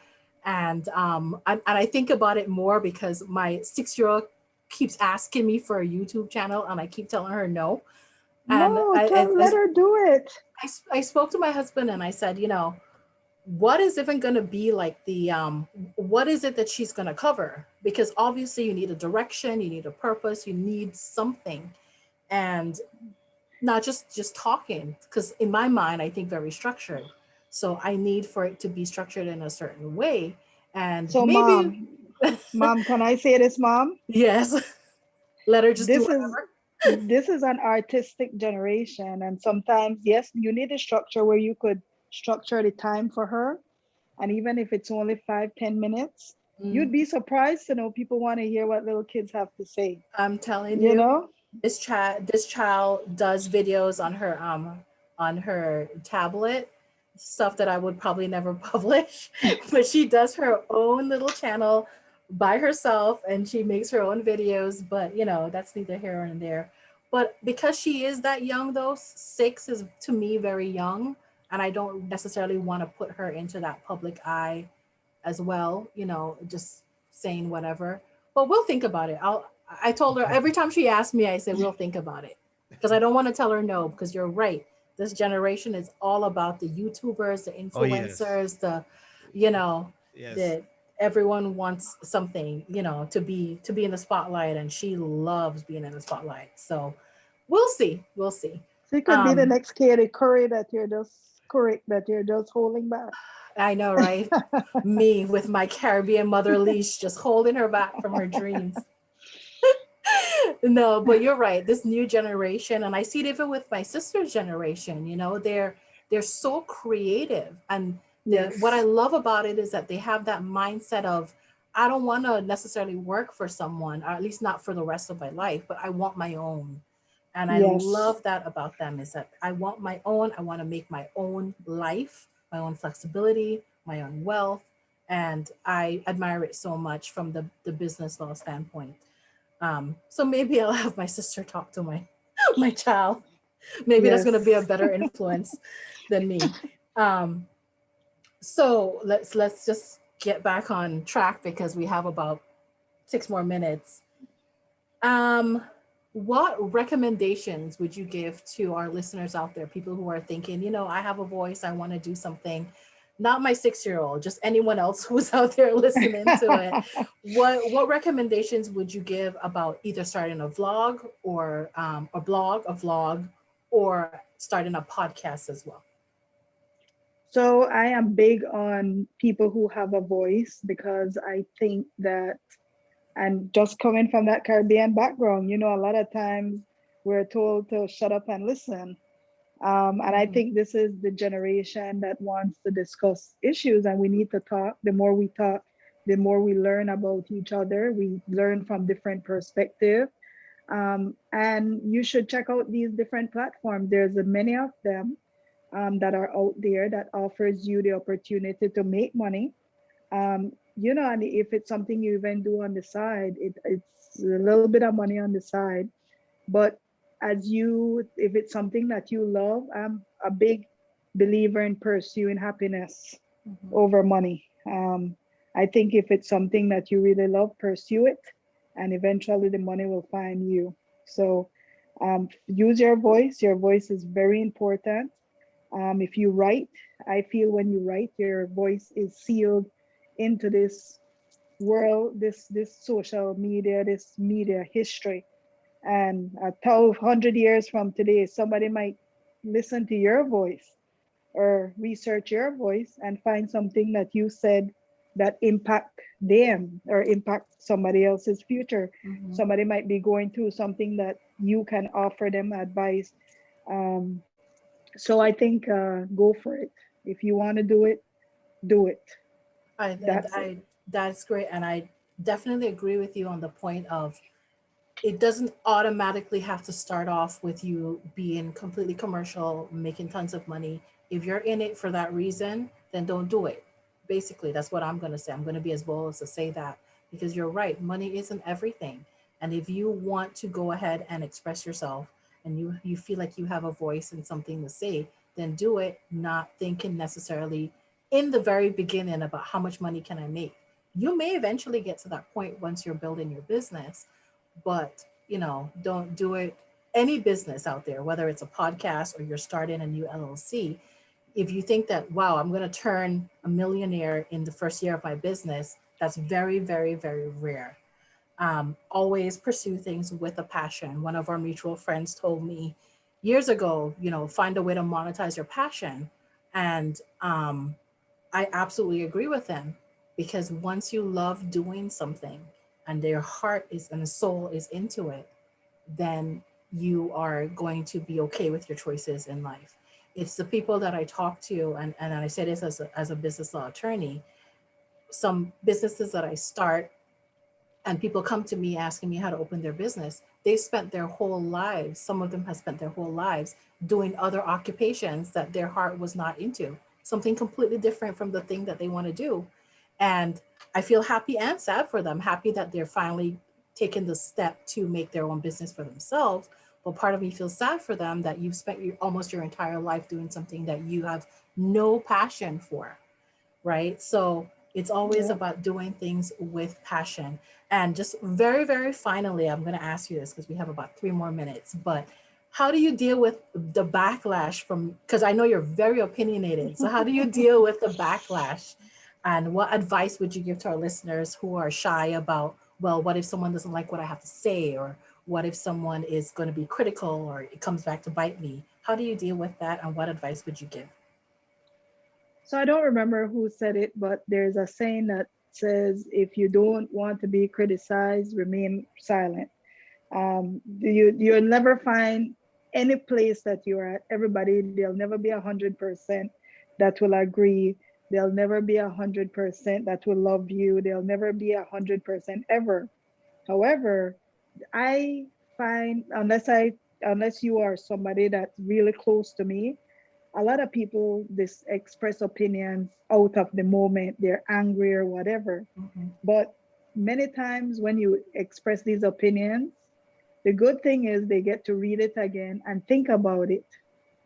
and I think about it more because my 6-year-old keeps asking me for a YouTube channel, and I keep telling her no. And no, let her do it. I spoke to my husband and I said, what is even going to be like what is it that she's going to cover? Because obviously you need a direction, you need a purpose, you need something, and not just talking. Because in my mind, I think very structured. So I need for it to be structured in a certain way. And so maybe, mom, can I say this, Mom? Yes. Let her just do whatever. This is an artistic generation, and sometimes, yes, you need a structure where you could structure the time for her, and even if it's only 5-10 minutes, you'd be surprised to know people want to hear what little kids have to say. I'm telling you, this child does videos on her tablet, stuff that I would probably never publish, but she does her own little channel by herself, and she makes her own videos. But that's neither here nor there. But because she is that young, though, 6 is to me very young, and I don't necessarily want to put her into that public eye as well, just saying whatever. But we'll think about it. I told her every time she asked me, I said we'll think about it, because I don't want to tell her no, because you're right. This generation is all about the YouTubers, the influencers, that everyone wants something, to be in the spotlight, and she loves being in the spotlight. So we'll see. She could be the next Katie Curry that you're just holding back. I know, right? Me with my Caribbean mother leash, just holding her back from her dreams. No, but you're right. This new generation, and I see it even with my sister's generation, they're so creative. And what I love about it is that they have that mindset of, I don't want to necessarily work for someone, or at least not for the rest of my life, but I want my own. And I love that about them, is that I want my own. I want to make my own life, my own flexibility, my own wealth. And I admire it so much from the business law standpoint. So maybe I'll have my sister talk to my child. Maybe that's going to be a better influence than me. So let's just get back on track, because we have about 6 more minutes. What recommendations would you give to our listeners out there, people who are thinking, I have a voice, I want to do something? Not my 6-year-old, just anyone else who's out there listening to it. What recommendations would you give about either starting a vlog or a vlog, or starting a podcast as well? So I am big on people who have a voice, because I think that, and just coming from that Caribbean background, a lot of times we're told to shut up and listen. And I think this is the generation that wants to discuss issues, and we need to talk. The more we talk, the more we learn about each other. We learn from different perspectives. And you should check out these different platforms. There's many of them that are out there that offers you the opportunity to make money. And if it's something you even do on the side, it's a little bit of money on the side. But if it's something that you love, I'm a big believer in pursuing happiness over money. I think if it's something that you really love, pursue it, and eventually the money will find you. So use your voice. Your voice is very important. If you write, I feel when you write, your voice is sealed into this world, this social media, this media history. And 100 years from today, somebody might listen to your voice or research your voice and find something that you said that impact them or impact somebody else's future. Somebody might be going through something that you can offer them advice. So I think go for it. If you want to do it, do it. That's great. And I definitely agree with you on the point of it doesn't automatically have to start off with you being completely commercial, making tons of money. If you're in it for that reason, then don't do it. Basically, that's what I'm going to say. I'm going to be as bold as to say that, because you're right. Money isn't everything. And if you want to go ahead and express yourself and you feel like you have a voice and something to say, then do it, not thinking necessarily in the very beginning about how much money can I make. You may eventually get to that point once you're building your business, but don't do it. Any business out there, whether it's a podcast or you're starting a new LLC, if you think that, wow, I'm going to turn a millionaire in the first year of my business, that's very, very, very rare. Always pursue things with a passion. One of our mutual friends told me years ago, find a way to monetize your passion. And I absolutely agree with him, because once you love doing something and their heart is and the soul is into it, then you are going to be okay with your choices in life. It's the people that I talk to, and I say this as a business law attorney, some businesses that I start and people come to me asking me how to open their business, they spent their whole lives, some of them have spent their whole lives doing other occupations that their heart was not into, something completely different from the thing that they want to do. And I feel happy and sad for them, happy that they're finally taking the step to make their own business for themselves. But part of me feels sad for them that you've spent almost your entire life doing something that you have no passion for, right? So it's always about doing things with passion. And just very, very finally, I'm going to ask you this because we have about 3 more minutes, but how do you deal with the backlash from, because I know you're very opinionated. So how do you deal with the backlash? And what advice would you give to our listeners who are shy about, well, what if someone doesn't like what I have to say? Or what if someone is going to be critical or it comes back to bite me? How do you deal with that? And what advice would you give? So I don't remember who said it, but there's a saying that says, if you don't want to be criticized, remain silent. You'll never find any place that you're at. Everybody, there'll never be 100% that will agree. There'll never be 100% that will love you. There'll never be 100% ever. However, I find, unless you are somebody that's really close to me, a lot of people express opinions out of the moment. They're angry or whatever. But many times when you express these opinions, the good thing is they get to read it again and think about it,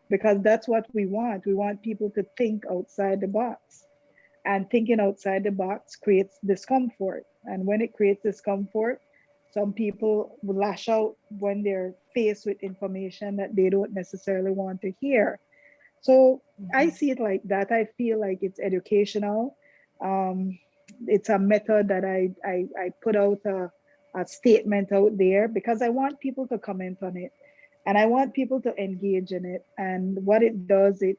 because that's what we want. We want people to think outside the box, and thinking outside the box creates discomfort. And when it creates discomfort, some people will lash out when they're faced with information that they don't necessarily want to hear. So I see it like that. I feel like it's educational. It's a method that I put out a statement out there because I want people to comment on it and I want people to engage in it. And what it does, it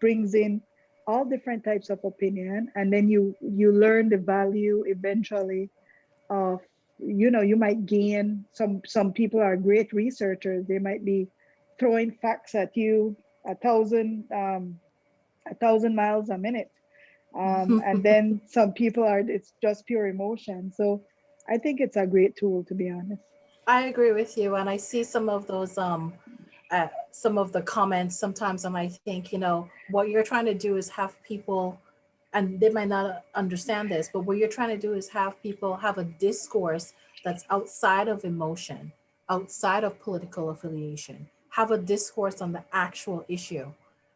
brings in all different types of opinion. And then you learn the value eventually of, you might gain some people are great researchers. They might be throwing facts at you 1,000 miles a minute. And then some people it's just pure emotion. So I think it's a great tool, to be honest. I agree with you. And I see some of those, some of the comments sometimes, and I think, what you're trying to do is have people, and they might not understand this, but what you're trying to do is have people have a discourse that's outside of emotion, outside of political affiliation, have a discourse on the actual issue.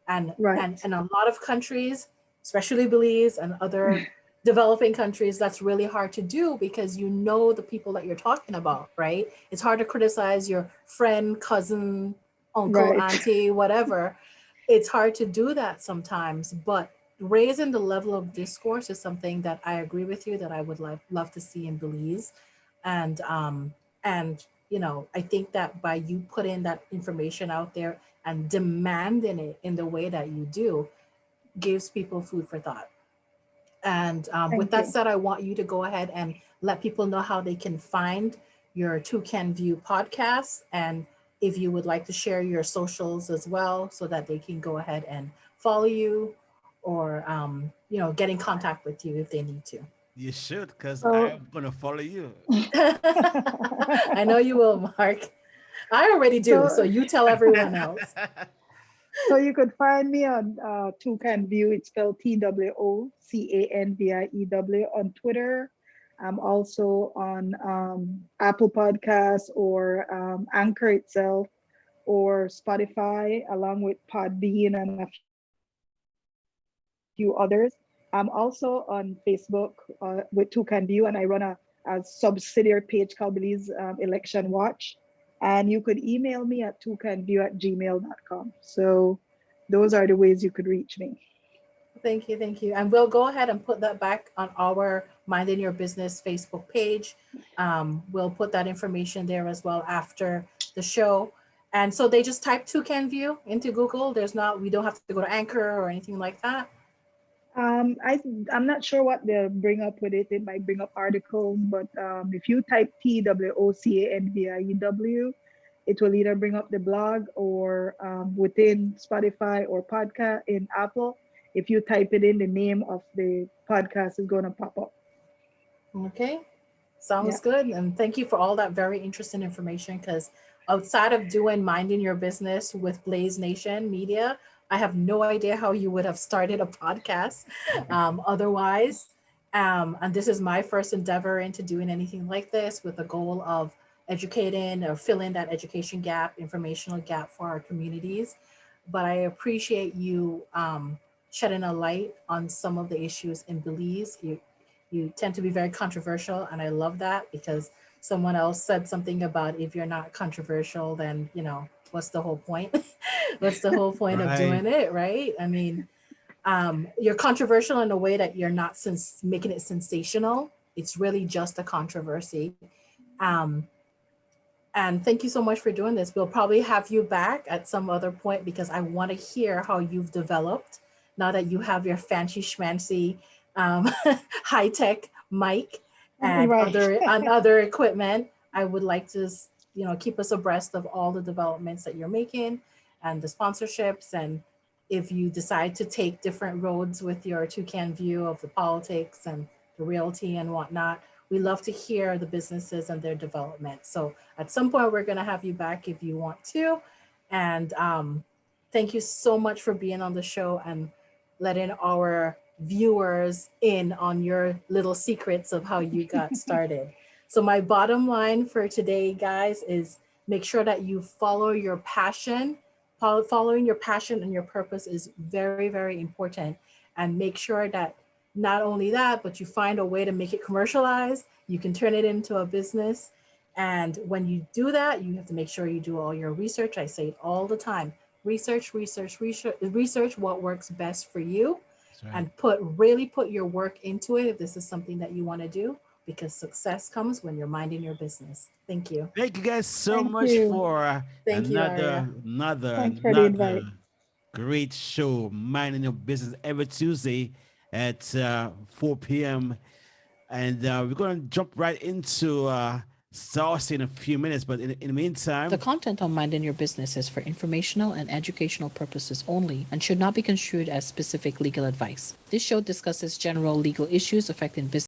And a lot of countries, especially Belize and other developing countries, that's really hard to do because the people that you're talking about, right? It's hard to criticize your friend, cousin, uncle, auntie, whatever. It's hard to do that sometimes, but raising the level of discourse is something that I agree with you that I would love to see in Belize. And I think that by you putting that information out there and demanding it in the way that you do gives people food for thought. And with that said, I want you to go ahead and let people know how they can find your Toucan View podcast, and if you would like to share your socials as well so that they can go ahead and follow you or get in contact with you if they need to. You should, because I'm gonna follow you. I know you will, Mark. I already do, so you tell everyone else. So you could find me on Toucan View. It's spelled TWOCANVIEW on Twitter. I'm also on Apple Podcasts or Anchor itself or Spotify, along with Podbean and a few others. I'm also on Facebook with Toucan View, and I run a subsidiary page called Belize Election Watch. And you could email me at toucanview@gmail.com. So those are the ways you could reach me. Thank you. And we'll go ahead and put that back on our Minding Your Business Facebook page. We'll put that information there as well after the show. And so they just type Toucan View into Google. We don't have to go to Anchor or anything like that. I'm not sure what they'll bring up with it. It might bring up articles, but if you type TWOCANVIEW, it will either bring up the blog or within Spotify or podcast in Apple. If you type it in, the name of the podcast is going to pop up. Okay, sounds good. And thank you for all that very interesting information, because outside of doing Minding Your Business with Blaze Nation Media, I have no idea how you would have started a podcast otherwise. And this is my first endeavor into doing anything like this with the goal of educating or filling that education gap, informational gap for our communities. But I appreciate you shedding a light on some of the issues in Belize. You tend to be very controversial, and I love that, because someone else said something about if you're not controversial, then, what's the whole point? What's the whole point of doing it, right? I mean, you're controversial in a way that you're not making it sensational. It's really just a controversy. And thank you so much for doing this. We'll probably have you back at some other point, because I want to hear how you've developed now that you have your fancy schmancy high-tech mic and other equipment. I would like to keep us abreast of all the developments that you're making and the sponsorships. And if you decide to take different roads with your Toucan View of the politics and the realty and whatnot, we love to hear the businesses and their development. So at some point, we're going to have you back if you want to. And thank you so much for being on the show and letting our viewers in on your little secrets of how you got started. So my bottom line for today, guys, is make sure that you follow your passion. Following your passion and your purpose is very, very important. And make sure that not only that, but you find a way to make it commercialized. You can turn it into a business. And when you do that, you have to make sure you do all your research. I say it all the time. Research what works best for you. And really put your work into it if this is something that you want to do, because success comes when you're minding your business. Thank you. Thank you guys so much for another great show, Minding Your Business, every Tuesday at 4 p.m. And we're going to jump right into Saucy in a few minutes, but in the meantime, The content on Minding Your Business is for informational and educational purposes only and should not be construed as specific legal advice. This show discusses general legal issues affecting business.